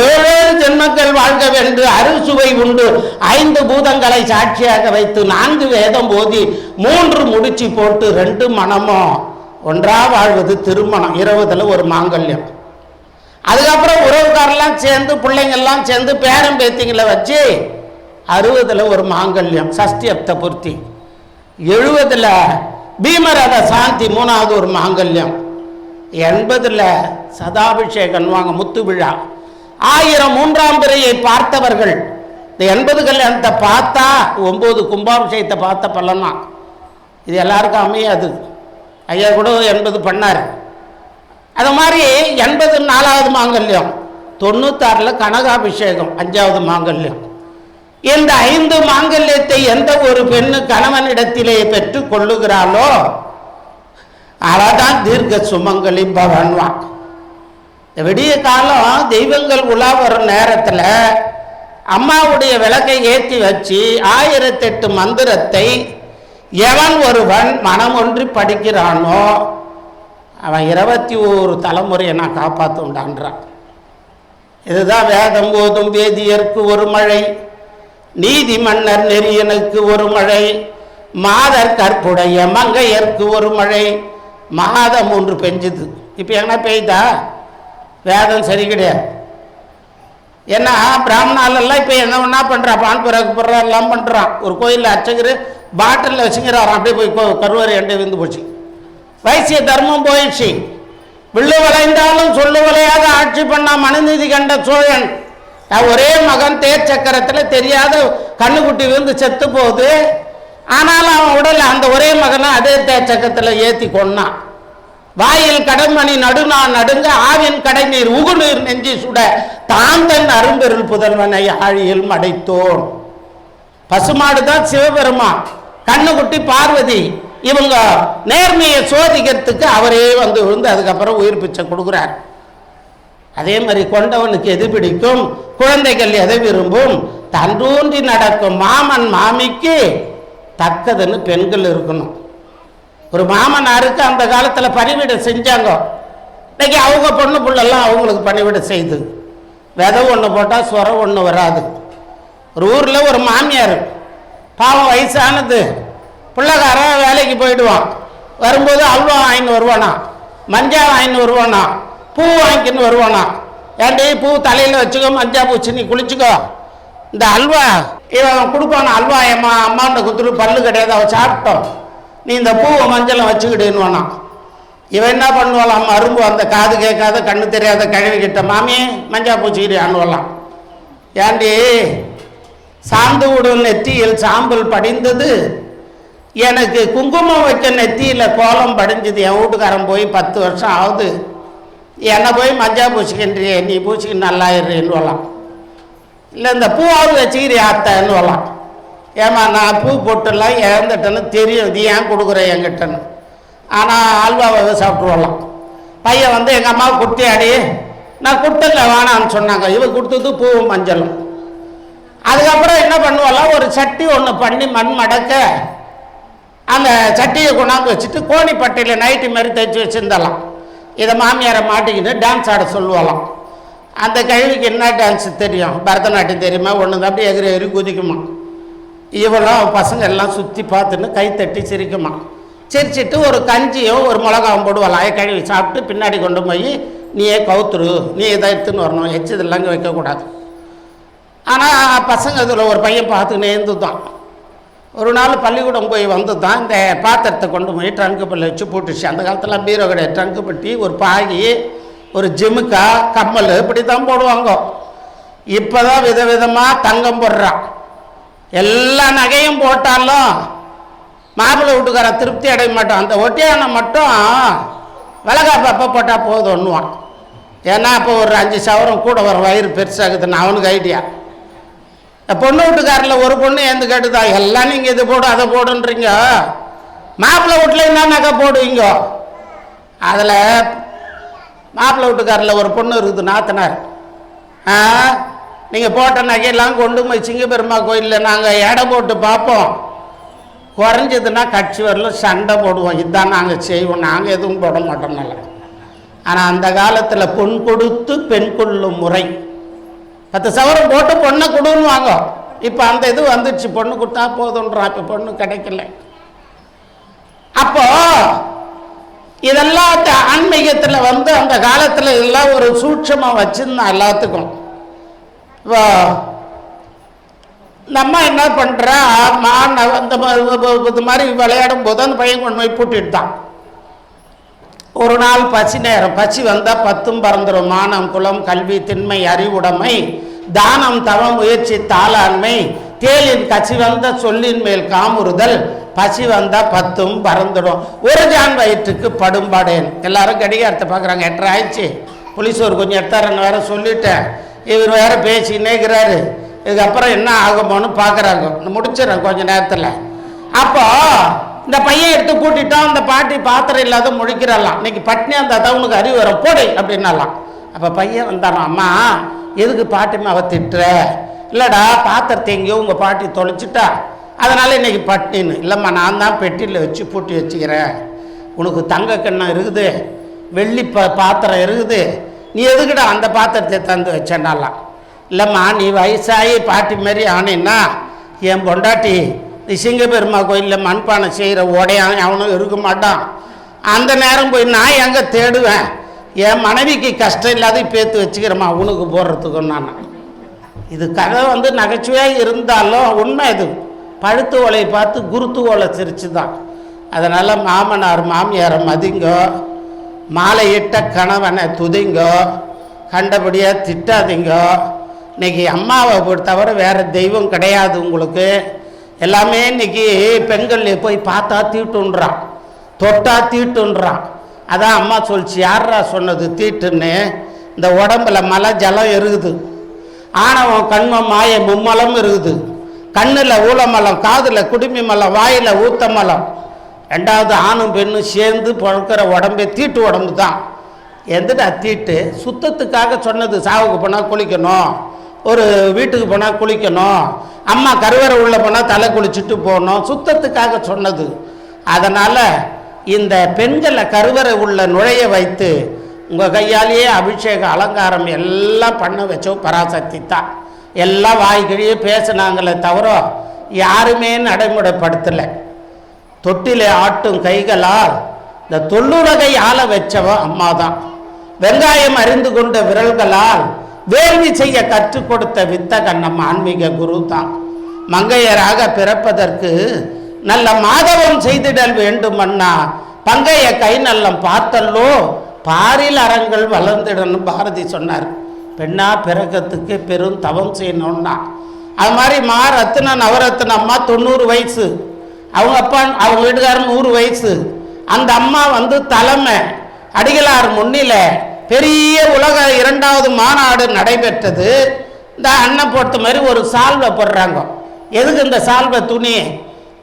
7 ஜென்மங்கள் வாழ்கவென்று அறுசுவை உண்டு 5 பூதங்களை சாட்சியாக வைத்து 4 வேதம் போதி 3 முடிச்சு போட்டு 2 மனமும் ஒன்றா வாழ்வது திருமணம். 20ல் ஒரு மாங்கல்யம். அதுக்கப்புறம் உறவுக்காரெல்லாம் சேர்ந்து பிள்ளைங்கள்லாம் சேர்ந்து பேரம் பேத்திங்களை வச்சு 60ல் ஒரு மாங்கல்யம், சஷ்டி அப்த பூர்த்தி. 70ல் பீமரத சாந்தி, 3வது ஒரு மாங்கல்யம். 80ல் சதாபிஷேகன் வாங்க முத்து விழா. 1000 3ஆம் பிறையை பார்த்தவர்கள் இந்த 80 கல்யாணத்தை பார்த்தா 9 கும்பாபிஷேகத்தை பார்த்த பலனா. இது எல்லாருக்கும் அமையாது. ஐயா கூட 80 பண்ணார். அது மாதிரி 80 4வது மாங்கல்யம், 96ல் கனகாபிஷேகம் 5வது மாங்கல்யம். இந்த 5 மாங்கல்யத்தை எந்த ஒரு பெண்ணு கணவனிடத்திலே பெற்று கொள்ளுகிறாளோ அவதான் தீர்க்க சுமங்கலி பவன்வான். விடிய காலம் தெய்வங்கள் உலா வரும் நேரத்தில் அம்மாவுடைய விளக்கை ஏற்றி வச்சு 1008 மந்திரத்தை எவன் ஒருவன் மனம் ஒன்றி படிக்கிறானோ அவன் 21 தலைமுறையை நான் காப்பாற்றுண்டான்றான். இதுதான் வேதம் ஓதும் வேதியர்க்கு ஒரு மழை, நீதி மன்னர் நெறியனுக்கு ஒரு மழை, மாதர் கற்புடைய மங்கையர்க்கு ஒரு மழை. மாதம் 3 பெஞ்சுது. இப்போ என்ன பெய்தா? வேதம் சரி கிடையாது. ஏன்னா பிராமணாலெல்லாம் இப்போ என்ன ஒன்றா பண்ணுறான், பான் பிறகு போடுறா எல்லாம் பண்ணுறான். ஒரு கோயிலில் அர்ச்சகர் பாட்டிலில் வச்சுக்கிறாராம், அப்படியே போய் கருவறை எண்டை விந்து போச்சு. வைசிய தர்மம் போயிடுச்சு. வில்லு வளைந்தாலும் சொல்லு வளையாக ஆட்சி பண்ணா மனுநீதி கண்ட சோழன். ஒரே மகன் தேர் சக்கரத்தில் தெரியாத கண்ணுக்குட்டி விழுந்து செத்து போகுது. ஆனாலும் அவன் உடல் அந்த ஒரே மகனை அதே தேர் சக்கரத்தில் ஏற்றி கொண்டான். வாயில் கடமணி நடுநா நடுங்க ஆவின் கடைநீர் உகுநீர் நெஞ்சி சுட தான் தன் அரும்பெருள் புதல்வனை ஆழியில் மடைத்தோன். பசுமாடு தான் சிவபெருமான், கண்ணுக்குட்டி பார்வதி. இவங்க நேர்மையை சோதிக்கிறதுக்கு அவரே வந்து விழுந்து அதுக்கப்புறம் உயிர் பிச்சை கொடுக்குறார். அதே மாதிரி கொண்டவனுக்கு எது பிடிக்கும், குழந்தைகள் எதை விரும்பும், தன்றூன்றி நடக்கும் மாமன் மாமிக்கு தக்கதுன்னு பெண்கள் இருக்கணும். ஒரு மாமனாருக்கு அந்த காலத்தில் பணிவிடை செஞ்சாங்க. இன்னைக்கு அவங்க பொண்ணு பிள்ளைலாம் அவங்களுக்கு பணிவிடை செய்து விதை ஒன்று போட்டால் சொரம் ஒன்று வராது. ஒரு ஊரில் ஒரு மாமியார் பாவம் வயசானது, பிள்ளைக்காரன் வேலைக்கு போயிடுவான். வரும்போது அல்வா வாங்கின்னு வருவானா, மஞ்சள் வாங்கின்னு வருவானா, பூ வாங்கின்னு வருவானா. ஏன்டி பூ தலையில் வச்சுக்கோ, மஞ்சா பூச்சி நீ குளிச்சுக்கோ, இந்த அல்வா இவன் கொடுப்பானா, அல்வா ஏம்மா அம்மாண்ட குத்துரு பல்லு கிடையாது அவள் சாப்பிட்டோம், நீ இந்த பூவை மஞ்சளை வச்சுக்கிடுன்னு. இவன் என்ன பண்ணுவாளாம், அரும்பு அந்த காது கேட்காத கண்ணு தெரியாத கழுவி கிட்ட மாமி மஞ்சா பூச்சிக்கிட்டு அணுவலாம். ஏண்டி சாந்து விடும் நெத்தியில் சாம்பல் படிந்தது, எனக்கு குங்குமம் வைக்க நெத்தியில் கோலம் படிஞ்சது. என் வீட்டுக்காரன் போய் 10 வருஷம் ஆகுது, என்னை போய் மஞ்சா பூச்சிக்கின்றியே, நீ பூச்சிக்கு நல்லாயிடுறேன்னு வரலாம். இல்லை இந்த பூவாவது வச்சுக்கிறியா அத்தைன்னு வரலாம். ஏமா நான் பூ போட்டுலாம் இழந்துட்டேன்னு தெரியும், இது ஏன் கொடுக்குற என்கிட்டன்னு. ஆனால் அல்வாவை சாப்பிட்டு வரலாம். பையன் வந்து எங்கள் அம்மாவை குட்டி ஆடி நான் கொடுத்தல வேணான்னு சொன்னாங்க. இவ கொடுத்தது பூவும் மஞ்சளும். அதுக்கப்புறம் என்ன பண்ணுவாலாம், ஒரு சட்டி ஒன்று பண்ணி மண் மடக்க அந்த சட்டியை கொண்டாந்து வச்சுட்டு கோணிப்பட்டியில் நைட்டு மாரி தைச்சி வச்சுருந்தலாம். இதை மாமியாரை மாட்டிக்கிட்டு டான்ஸ் ஆட சொல்லுவாலாம். அந்த கழுவிக்கு என்ன டான்ஸ் தெரியும், பரதநாட்டியம் தெரியுமா, ஒன்று தான் அப்படி எகிரி எகிரி குதிக்குமா. இவளும் பசங்க எல்லாம் சுற்றி பார்த்துன்னு கை தட்டி சிரிக்குமா. சிரிச்சிட்டு ஒரு கஞ்சியோ ஒரு மிளகாவும் போடுவாள். கழுவி சாப்பிட்டு பின்னாடி கொண்டு போய் நீயே கவுத்துரு, நீ இதை எடுத்துன்னு வரணும், எச்சதெல்லாம் இங்கே வைக்கக்கூடாது. ஆனால் பசங்க இதில் ஒரு பையன் பார்த்துக்கினே இருந்துதான். ஒரு நாள் பள்ளிக்கூடம் போய் வந்து தான் இந்த பாத்திரத்தை கொண்டு போய் ட்ரங்கு பல்ல வச்சு போட்டுச்சு. அந்த காலத்தில் பீரோ கிடையாது, ட்ரங்கு பட்டி, ஒரு பாகி, ஒரு ஜிமுக்கா, கம்மல், இப்படி தான் போடுவாங்க. இப்போ தான் விதவிதமாக தங்கம் போடுறான். எல்லா நகையும் போட்டாலும் மாப்பிள்ளை வீட்டுக்கார திருப்தி அடைய மாட்டோம். அந்த ஒட்டியானை மட்டும் விலகாப்பப்போ போட்டால் போதும்னுவான். ஏன்னா அப்போ ஒரு 5 சவரம் கூட வரும், வயிறு பெருசாகுதுன்னு அவனுக்கு ஐடியா. பொண்ணு வீட்டுக்காரில் ஒரு பொண்ணு ஏந்து கேட்டுதா, எல்லாம் நீங்கள் இது போடு அதை போடுன்றீங்க, மாப்பிள்ளை வீட்டில் என்ன நகை போடுவீங்க? அதில் மாப்பிள்ளை வீட்டுக்காரில் ஒரு பொண்ணு இருக்குது, நாத்தனார். நீங்கள் போட்ட நகையெல்லாம் கொண்டு போய் சிங்கப்பெருமா கோயிலில் நாங்கள் எடை போட்டு பார்ப்போம், குறைஞ்சதுன்னா கட்சி வரலும் சண்டை போடுவோம், இதுதான் நாங்கள் செய்வோம், நாங்கள் எதுவும் போட மாட்டோம்னால. ஆனால் அந்த காலத்தில் பொன் கொடுத்து பெண் கொள்ளும் முறை, 10 சவரம் போட்டு பொண்ணை கொடுன்னுவாங்க. இப்போ அந்த இது வந்துடுச்சு, பொண்ணு கொடுத்தா போதுன்றான். இப்போ பொண்ணு கிடைக்கல. அப்போ இதெல்லாம் ஆன்மீகத்தில் வந்து அந்த காலத்தில் இதெல்லாம் ஒரு சூட்சமாக வச்சுருந்தான் எல்லாத்துக்கும். இப்போ நம்ம என்ன பண்ணுறா, இந்த மாதிரி விளையாடும் போது அந்த பையன் கொண்டு போய் பூட்டிட்டு தான். ஒரு நாள் பசி நேரம், பசி வந்தால் 10 பறந்துடும். மானம், குலம், கல்வி, திண்மை, அறிவுடைமை, தானம், தவம், முயற்சி, தாளாண்மை, தேலின் கச்சி வந்த சொல்லின் மேல் காமுறுதல், பசி வந்தால் 10 பறந்துடும். ஒரு ஜான் வயிற்றுக்கு படும்பாடேன். எல்லாரும் கடிகாரத்தை பார்க்குறாங்க, 8:30 ஆயிடுச்சு. புலிசோர் கொஞ்சம் எடுத்தாரன்னு வேற சொல்லிட்டேன். இவர் வேற பேசிக்கினே இருக்கிறாரு. இதுக்கப்புறம் என்ன ஆகுமோன்னு பார்க்குறாங்க. முடிச்சிடறேன் கொஞ்சம் நேரத்தில். அப்போ இந்த பையன் எடுத்து கூட்டிட்டோம். அந்த பாட்டி பாத்திரம் இல்லாத முழிக்கிறாலாம். இன்னைக்கு பட்னி அந்த தவனுக்கு அறிவு வரும் போடு அப்படின்னாலாம். அப்போ பையன் வந்தானோ, அம்மா எதுக்கு பாட்டிமா அவ திட்டுற? இல்லைடா பாத்திரத்தை எங்கேயோ உங்கள் பாட்டி தொலைச்சிட்டா, அதனால் இன்னைக்கு பட்னின்னு. இல்லைம்மா நான் தான் பெட்டியில் வச்சு பூட்டி வச்சுக்கிறேன், உனக்கு தங்க கிண்ணம் இருக்குது, வெள்ளி பாத்திரம் இருக்குது, நீ எதுக்குடா அந்த பாத்திரத்தை தந்து வச்சேன்னாலாம். இல்லைம்மா நீ வயசாகி பாட்டி மாரி ஆனேன்னா என் பொண்டாட்டி சிங்கப்பெருமா கோயிலில் மண்பானை செய்கிற உடையான் அவனும் இருக்க மாட்டான். அந்த நேரம் போய் நான் எங்கே தேடுவேன்? என் மனைவிக்கு கஷ்டம் இல்லாத பேத்து வச்சுக்கிறேம்மா உனக்கு போடுறதுக்கும். நான் இது கதை வந்து நகைச்சுவையாக இருந்தாலும் உண்மை. இது பழுத்து ஓலையை பார்த்து குருத்து ஓலை சிரிச்சு தான். அதனால் மாமனார் மாமியாரை மதிங்கோ, மாலையிட்ட கணவனை துதிங்கோ, கண்டபடியாக திட்டாதீங்கோ. இன்னைக்கு அம்மாவை தவிர வேறு தெய்வம் கிடையாது உங்களுக்கு. எல்லாமே இன்னைக்கு பெண்கள் போய் பார்த்தா தீட்டுன்றான், தொட்டா தீட்டுன்றான். அதான் அம்மா சொல்லிச்சு, யாரா சொன்னது தீட்டுன்னு? இந்த உடம்புல மலை ஜலம் இருக்குது, ஆணவம் கண்மம் மாய மும்மலம் இருக்குது, கண்ணில் ஊழமலம், காதில் குடுமி மலம், வாயில் ஊத்த மலம். 2வது ஆணும் பெண்ணும் சேர்ந்து பழுக்கிற உடம்பே தீட்டு உடம்பு தான். எந்தடா தீட்டு? சுத்தத்துக்காக சொன்னது. சாவுக்கு போனால் குளிக்கணும், ஒரு வீட்டுக்கு போனால் குளிக்கணும், அம்மா கருவறை உள்ள போனால் தலை குளிச்சுட்டு போகணும், சுத்தத்துக்காக சொன்னது. அதனால் இந்த பெண்களை கருவறை உள்ள நுழைய வைத்து உங்கள் கையாலேயே அபிஷேகம் அலங்காரம் எல்லாம் பண்ண வச்சோம் பராசக்தி தான். எல்லாம் வாய்க்கிழியே பேசினாங்களே தவிர யாருமே நடைமுறைப்படுத்தலை. தொட்டிலே ஆட்டும் கைகளால் இந்த தொல்லுலகை ஆள வச்சவ அம்மா தான். வெங்காயம் அறிந்து கொண்ட விரல்களால் வேள்வி செய்ய கற்றுக் கொடுத்த வித்தகன் நம்ம ஆன்மீக குரு தான். மங்கையராக பிறப்பதற்கு நல்ல மாதவம் செய்திடல் வேண்டுமன்னா பங்கைய கை நல்லம் பார்த்தல்லோ பாரில் அறங்கள் வளர்ந்திடணும் பாரதி சொன்னார். பெண்ணா பிறக்கத்துக்கு பெரும் தவம் செய்யணும்னா அது மாதிரி ரத்தின நவரத்தின அம்மா 90 வயசு, அவங்க அப்பா அவங்க வீட்டுக்காரன் 100 வயசு. அந்த அம்மா வந்து தலைமை அடிகளார் முன்னில பெரிய உலக 2வது மாநாடு நடைபெற்றது. இந்த அண்ணன் போட்ட மாதிரி ஒரு சால்வை போடுறாங்க. எதுக்கு இந்த சால்வை? துணி,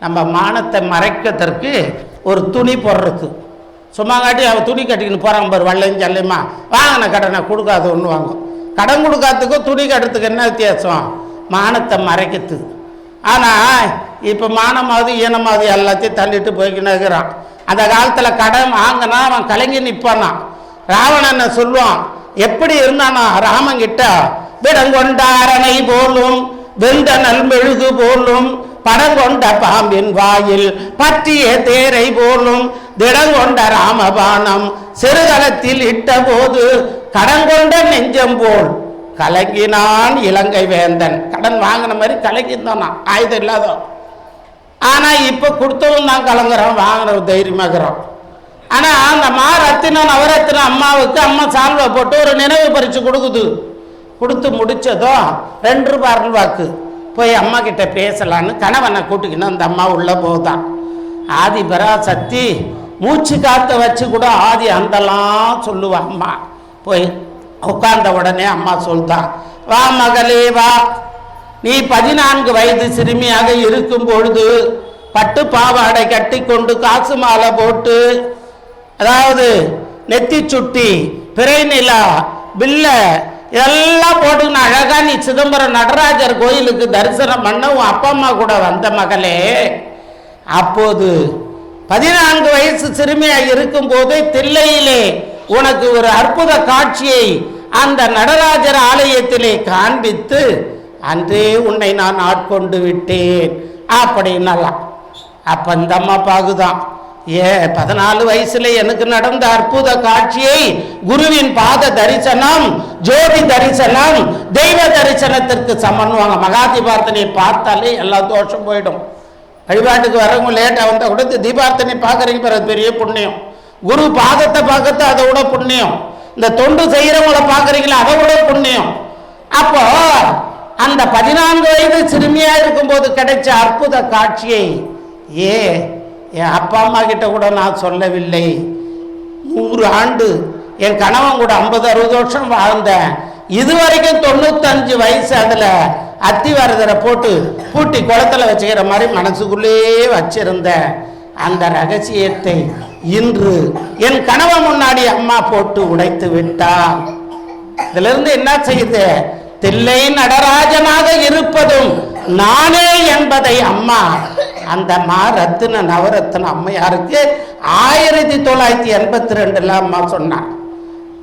நம்ம மானத்தை மறைக்கிறதுக்கு ஒரு துணி போடுறது. சும்மா காட்டி அவன் துணி கட்டிக்கின்னு போகிறாங்க பாரு, வள்ளையும் ஜல்லையுமா வாங்கின கடனை கொடுக்காது ஒன்று வாங்கும். கடன் கொடுக்காததுக்கும் துணி கட்டுறதுக்கு என்ன வித்தியாசம்? மானத்தை மறைக்கிறது. ஆனால் இப்போ மானமாவது ஈனமாவது எல்லாத்தையும் தள்ளிட்டு போய்க்கின்னு இருக்கிறான். அந்த காலத்தில் கடன் வாங்கினா அவன் கலங்கி நிற்பானா. ராவணனை சொல்லுவான், எப்படி இருந்தானா ராமங்கிட்ட, விடங்கொண்ட அரணை போலும் வெந்த நல்மெழுகு போலும் படங்கொண்ட பாம்பின் வாயில் பற்றிய தேரை போலும் திடங்கொண்ட ராமபானம் சிறுகலத்தில் இட்ட போது கடங்கொண்ட நெஞ்சம் போல் கலங்கினான் இலங்கை வேந்தன். கடன் வாங்கின மாதிரி கலங்கியிருந்தானா, ஆயுதம் இல்லாத. ஆனால் இப்போ கொடுத்தவன் தான் கலங்குறான், வாங்குற தைரியமாக்குறான். ஆனால் அந்த ரத்தினம் நவரத்தினம் அம்மாவுக்கு அம்மா சால்வை போட்டு ஒரு நினைவு பறித்து கொடுத்து முடித்ததும் 2 ரூபாய் அருள்வாக்கு போய் அம்மா கிட்ட பேசலான்னு கணவனை கூட்டிக்கின்னு அந்த அம்மா உள்ளே போதான். ஆதி பராசக்தி மூச்சு காத்த வச்சு கூட ஆதி அந்தலாம் சொல்லுவா. அம்மா போய் உட்கார்ந்த உடனே அம்மா சொல்லிட்டான், வா மகளே வா, நீ 14 வயது சிறுமியாக இருக்கும் பொழுது பட்டு பாவாடை கட்டி கொண்டு காசு மாலை போட்டு, அதாவது நெத்தி சுட்டி பிறை நிலா பில்ல இதெல்லாம் போட்டுக்கின்னு அழகா நீ சிதம்பரம் நடராஜர் கோயிலுக்கு தரிசனம் பண்ண உன் அப்பா அம்மா கூட வந்த மகளே, அப்போது 14 வயசு சிறுமியாக இருக்கும் போது தில்லையிலே உனக்கு ஒரு அற்புத காட்சியை அந்த நடராஜர் ஆலயத்திலே காண்பித்து அன்றே உன்னை நான் ஆட்கொண்டு விட்டேன் அப்படின்னலாம். அப்ப இந்த அம்மா பாகுதான், 14 வயசுல எனக்கு நடந்த அற்புத காட்சியை குருவின் பாத தரிசனம், ஜோதி தரிசனம், தெய்வ தரிசனத்திற்கு சமன்வாங்க. மகாதீபார்த்தனை பார்த்தாலே எல்லா தோஷம் போயிடும். வழிபாட்டுக்கு வரவங்க லேட்டாக வந்தால் கூட தீபார்த்தனை பார்க்குறீங்க, பிறகு பெரிய புண்ணியம். குரு பாதத்தை பார்க்கறது அதை விட புண்ணியம். இந்த தொண்டு செய்கிறவங்களை பார்க்குறீங்களா, அதை விட புண்ணியம். அப்போ அந்த 14 வயது சிறுமியாக இருக்கும்போது கிடைச்ச அற்புத காட்சியை என் அப்பா அம்மா கிட்ட கூட நான் சொல்லவில்லை. 100 ஆண்டு என் கணவன் கூட 50-60 வருஷம் வாழ்ந்தேன். இதுவரைக்கும் 95 வயசு அதில் அத்திவரதரை போட்டு பூட்டி குளத்தில் வச்சுக்கிற மாதிரி மனசுக்குள்ளேயே வச்சிருந்த அந்த ரகசியத்தை இன்று என் கணவன் முன்னாடி அம்மா போட்டு உடைத்து விட்டார். இதுல இருந்து என்ன செய்யுது, தில்லை நடராஜனாக இருப்பதும் நானே என்பதை அம்மா அந்த ரத்தின நவரத்தின அம்மையாருக்கு 1982 அம்மா சொன்னார்.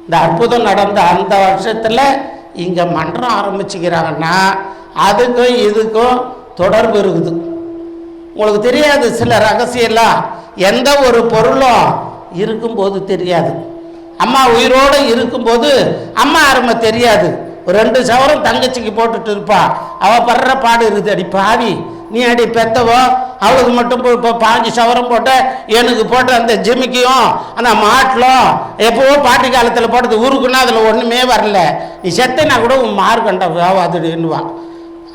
இந்த அற்புதம் நடந்த அந்த வருஷத்துல இங்க மன்றம் ஆரம்பிச்சுக்கிறாங்கன்னா அதுக்கும் இதுக்கும் தொடர்பு இருக்குது. உங்களுக்கு தெரியாது, சில ரகசியெல்லாம் எந்த ஒரு பொருளும் இருக்கும்போது தெரியாது. அம்மா உயிரோடு இருக்கும்போது அம்மா அருமை தெரியாது. ஒரு 2 சவரம் தங்கச்சிக்கு போட்டுட்டு இருப்பா, அவள் படுற பாடு இருக்குது. அடி பாவி, நீ அடி பெத்தவோ அவளுக்கு மட்டும் இப்போ 5 சவரம் போட்ட, எனக்கு போட்ட அந்த ஜிமிக்கியும் அந்த மாட்டிலும் எப்போவோ பாட்டி காலத்தில் போட்டது ஊருக்குன்னா அதில் ஒன்றுமே வரல, நீ செத்தனா கூட உன் மார்க்கண்ட வாதுடுன்னுவா.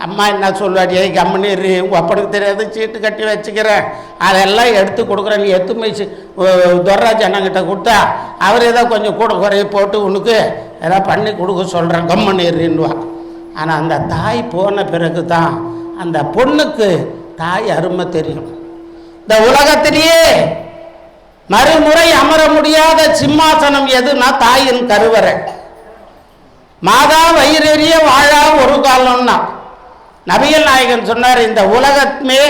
அம்மா என்ன சொல்லுவாடி, கம்மனி உங்கள் அப்பனுக்கு தெரியாது, சீட்டு கட்டி வச்சுக்கிறேன், அதெல்லாம் எடுத்து கொடுக்குறேன், நீ எத்துமை துர்ராஜ் அண்ணங்கிட்ட கொடுத்தா அவர் ஏதோ கொஞ்சம் கூட குறைய போட்டு உனக்கு ஏதாவது பண்ணி கொடுக்க சொல்கிறேன், கம்மனின்னுவா. ஆனால் அந்த தாய் போன பிறகு தான் அந்த பொண்ணுக்கு தாய் அருமை தெரியும். இந்த உலகத்திலேயே மறுமுறை அமர முடியாத சிம்மாசனம் எதுனா தாயின் கருவறை. மாதா வயிறெறிய வாழா ஒரு காலம்னா நபிகள் நாயகன் சொன்னார், இந்த உலகமே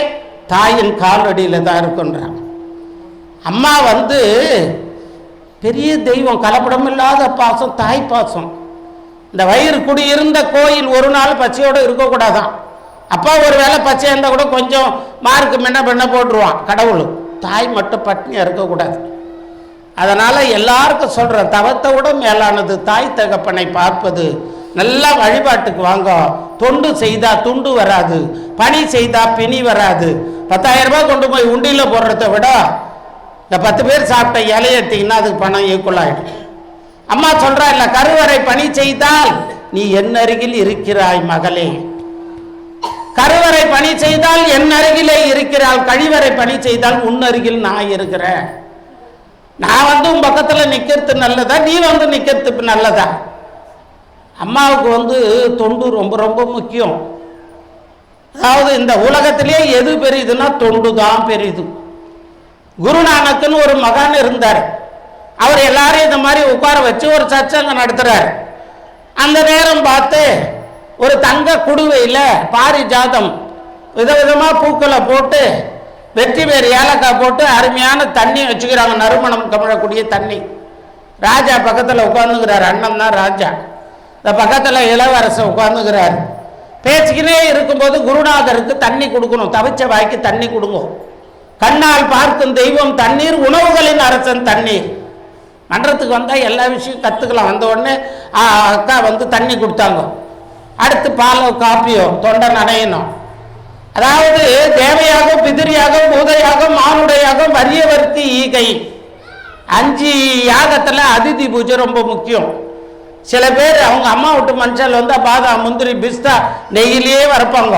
தாயின் காலடியில் தான் இருக்குன்றான். அம்மா பெரிய தெய்வம், கலப்படம் இல்லாத பாசம், தாய் பாசம். இந்த வயிறு குடியிருந்த கோயில் ஒரு நாள் பச்சையோடு இருக்கக்கூடாதான். அப்பா ஒரு வேளை பச்சை இருந்தால் கூட கொஞ்சம் மார்க்கு முன்ன பண்ண போட்டுருவான் கடவுள். தாய் மட்டும் பட்னியாக இருக்கக்கூடாது. அதனால் எல்லாருக்கும் சொல்கிறேன், தவத்தை விட மேலானது தாய் தகப்பனை பார்ப்பது. நல்லா வழிபாட்டுக்கு வாங்க. தொண்டு செய்தால் துண்டு வராது, பணி செய்தால் பிணி வராது. 10,000 ரூபாய் கொண்டு போய் உண்டியில் போடுறத விட இந்த 10 பேர் சாப்பிட்ட இலையை எடுத்தீங்கன்னா அதுக்கு பணம் ஈக்குவல் ஆகிடும். அம்மா சொல்கிறா இல்லை, கருவறை பணி செய்தால் நீ என் அருகில் இருக்கிறாய் மகளே, கருவறை பணி செய்தால் என் அருகிலே இருக்கிறாள், கழிவறை பணி செய்தால் உன் அருகில் நான் இருக்கிறேன். நான் உன் பக்கத்தில் நிற்கிறது நல்லதா, நீ நிற்கிறது நல்லதா? அம்மாவுக்கு தொண்டு ரொம்ப ரொம்ப முக்கியம். அதாவது இந்த உலகத்திலே எது பெரியுதுன்னா தொண்டு தான் பெரியுது. குருநானக்குன்னு ஒரு மகான் இருந்தார். அவர் எல்லாரையும் இந்த மாதிரி உட்கார வச்சு ஒரு சத்சங்கம் நடத்துறார். அந்த நேரம் பார்த்து ஒரு தங்க குடுவையில் பாரிஜாதம் விதவிதமாக பூக்களை போட்டு வெற்றி வேறு ஏலக்காய் போட்டு அருமையான தண்ணி வச்சுக்கிறாங்க, நறுமணம் கமழக்கூடிய தண்ணி. ராஜா பக்கத்தில் உட்காந்துக்கிறார், அண்ணன் தான் ராஜா. இந்த பக்கத்தில் இளவரசன் உட்காந்துக்கிறார். பேச்சுக்கினே இருக்கும்போது குருநாதருக்கு தண்ணி கொடுக்கணும், தவிச்ச வாய்க்கு தண்ணி கொடுங்க. கண்ணால் பார்க்கும் தெய்வம் தண்ணீர், உணவுகளின் அரசன் தண்ணீர். மன்றத்துக்கு வந்தால் எல்லா விஷயம் கற்றுக்கலாம். வந்த உடனே அக்கா தண்ணி கொடுத்தாங்க. அடுத்து பாலோ காப்பியோ தொண்டை நனையணும். அதாவது தேவையாக, பிதிரியாக, பூதையாக, மானுடையாக, வரியவர்த்தி ஈகை 5 யாகத்தில் அதிதி பூஜை ரொம்ப முக்கியம். சில பேர் அவங்க அம்மா விட்டு மனுஷால் வந்தால் பாதாம், முந்திரி, பிஸ்தா நெய்யிலேயே வறுப்பாங்க.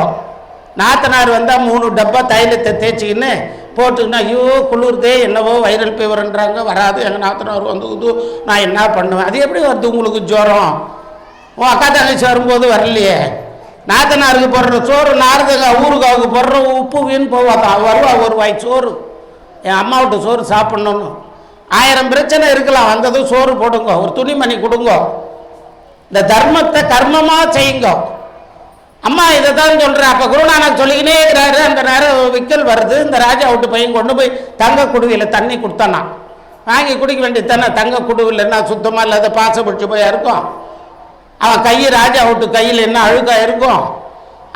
நாத்தனார் வந்தால் 3 டப்பா தைலத்தை தேய்ச்சிக்கின்னு போட்டுக்கின்னா, ஐயோ குளிர்தே, என்னவோ வைரல் ஃபீவர்ன்றாங்க, வராது, எங்கள் நாத்தனார் வந்து நான் என்ன பண்ணுவேன். அது எப்படி வருது உங்களுக்கு ஜுரம்? உன் அக்கா தங்கச்சி வரும்போது வரலையே. நாத்தனாருக்கு போடுற சோறு நாரதுக்கு ஊருக்காவுக்கு போடுற உப்பு வீண் போவாதான், வருவா ஒரு வாய் சோறு. என் அம்மா விட்டு சோறு சாப்பிட்ணுன்னு 1000 பிரச்சனை இருக்கலாம், வந்ததும் சோறு போடுங்க, ஒரு துணிமணி கொடுங்க, இந்த தர்மத்தை கர்மமாக செய்யுங்க. அம்மா இதை தான் சொல்கிறேன். அப்போ குருநானக் சொல்லிக்கினே இருக்கிறாரு. அந்த நேரம் விக்கல் வருது. இந்த ராஜா விட்டு பையன் கொண்டு போய் தங்க குடுவையில் தண்ணி கொடுத்தானா, வாங்கி குடிக்க வேண்டியது தானே. தங்க குடுவில் என்ன சுத்தமாக இல்லாத பாசம் பிடிச்சி போய் இருக்கும். அவன் ராஜா விட்டு கையில் என்ன அழுக்காக இருக்கும்.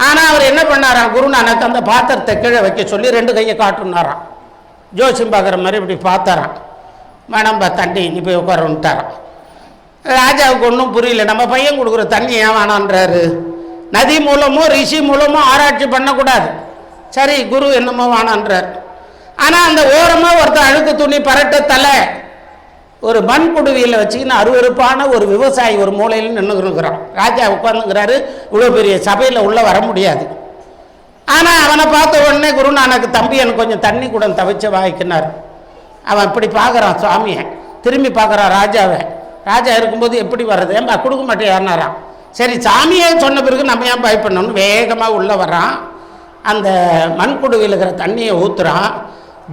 ஆனால் அவர் என்ன பண்ணாராம், குருநானக் அந்த பாத்திரத்தை கீழே வைக்க சொல்லி 2 கையை காட்டுனாராம். ஜோசியம் பார்க்குற மாதிரி இப்படி பார்த்தாராம். வேணாம்பா தண்ணி, நீ போய் உட்காரன்ட்டாரான். ராஜாவுக்கு ஒன்றும் புரியல. நம்ம பையன் கொடுக்குற தண்ணி ஏன் வேணான்றாரு. நதி மூலமோ ரிஷி மூலமோ ஆராய்ச்சி பண்ணக்கூடாது. சரி, குரு என்னமோ வேணான்றார். ஆனால் அந்த ஓரமாக ஒருத்தர் அழுக்கு துணி பரட்ட தலை ஒரு மண் குடுவியில் வச்சுக்கின்னு அருவருப்பான ஒரு விவசாயி ஒரு மூலையில் நின்றுக்கிறான். ராஜா உட்காந்துங்கிறாரு. இவ்வளோ பெரிய சபையில் உள்ளே வர முடியாது. ஆனால் அவனை பார்த்த உடனே குருநானக், தம்பி எனக்கு கொஞ்சம் தண்ணி கூட தவிச்ச வாய்க்கினார். அவன் இப்படி பார்க்குறான் சுவாமியை, திரும்பி பார்க்குறான் ராஜாவை. ராஜா இருக்கும்போது எப்படி வர்றது, ஏன்பா கொடுக்க மாட்டேன் யாருனாரான். சரி, சாமியே சொன்ன பிறகு நம்ம ஏன் பயப்படணும்னு வேகமாக உள்ளே வரான். அந்த மண்குடுவில் இருக்கிற தண்ணியை ஊற்றுறான்.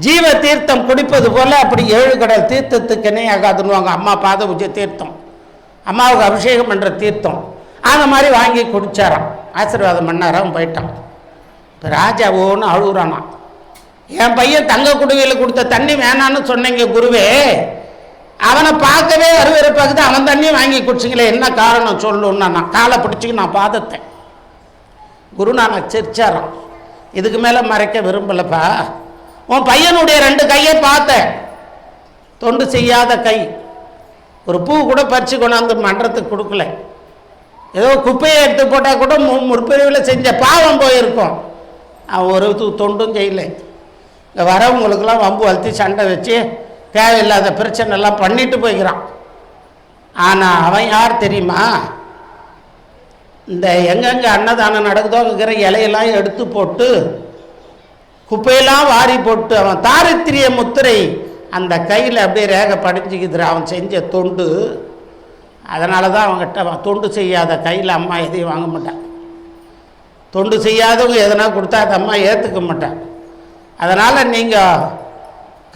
ஜீவ தீர்த்தம் குடிப்பது போல் அப்படி 7 கடல் தீர்த்தத்துக்கு இணையாகாதுன்னுவாங்க. அம்மா பாத பூஜை தீர்த்தம், அம்மாவுக்கு அபிஷேகம் பண்ணுற தீர்த்தம், அந்த மாதிரி வாங்கி குடித்தாரான். ஆசீர்வாதம் பண்ணாரான், போயிட்டான். இப்போ ராஜா ஓன்னு அழுகுறானா, என் பையன் தங்க குடுவையில் கொடுத்த தண்ணி வேணான்னு சொன்னீங்க குருவே, அவனை பார்க்கவே அருவருப்பாக்குது, அவன் தண்ணி வாங்கி குடிச்சிங்களே, என்ன காரணம் சொல்லுன்னா நான் காலை பிடிச்சிக்கு நான் பாதத்தை. குருநானக் சிரிச்சாரான். இதுக்கு மேலே மறைக்க விரும்பலப்பா. உன் பையனுடைய 2 கையை பார்த்தேன், தொண்டு செய்யாத கை. ஒரு பூ கூட பறித்து கொண்டாந்து மன்றத்துக்கு கொடுக்கல. ஏதோ குப்பையை எடுத்து போட்டால் கூட முற்பிரிவில் செஞ்ச பாவம் போயிருக்கும். அவன் ஒரு தொண்டும் செய்யலை. இங்கே வரவங்களுக்கெல்லாம் வம்பு வளர்த்தி சண்டை வச்சு தேவையில்லாத பிரச்சனைலாம் பண்ணிட்டு போய்க்கிறான். ஆனால் அவன் யார் தெரியுமா? இந்த எங்கெங்கே அன்னதானம் நடக்குதோ அங்கிற இலையெல்லாம் எடுத்து போட்டு குப்பையெல்லாம் வாரி போட்டு அவன் தாரித்திரிய முத்திரை அந்த கையில் அப்படியே ரேகை படிஞ்சுக்குதுற அவன் செஞ்ச தொண்டு. அதனால தான் அவங்ககிட்ட தொண்டு செய்யாத கையில் அம்மா எதையும் வாங்க மாட்டான். தொண்டு செய்யாதவங்க எதனா கொடுத்தா அது அம்மா ஏற்றுக்க மாட்டான். அதனால் நீங்கள்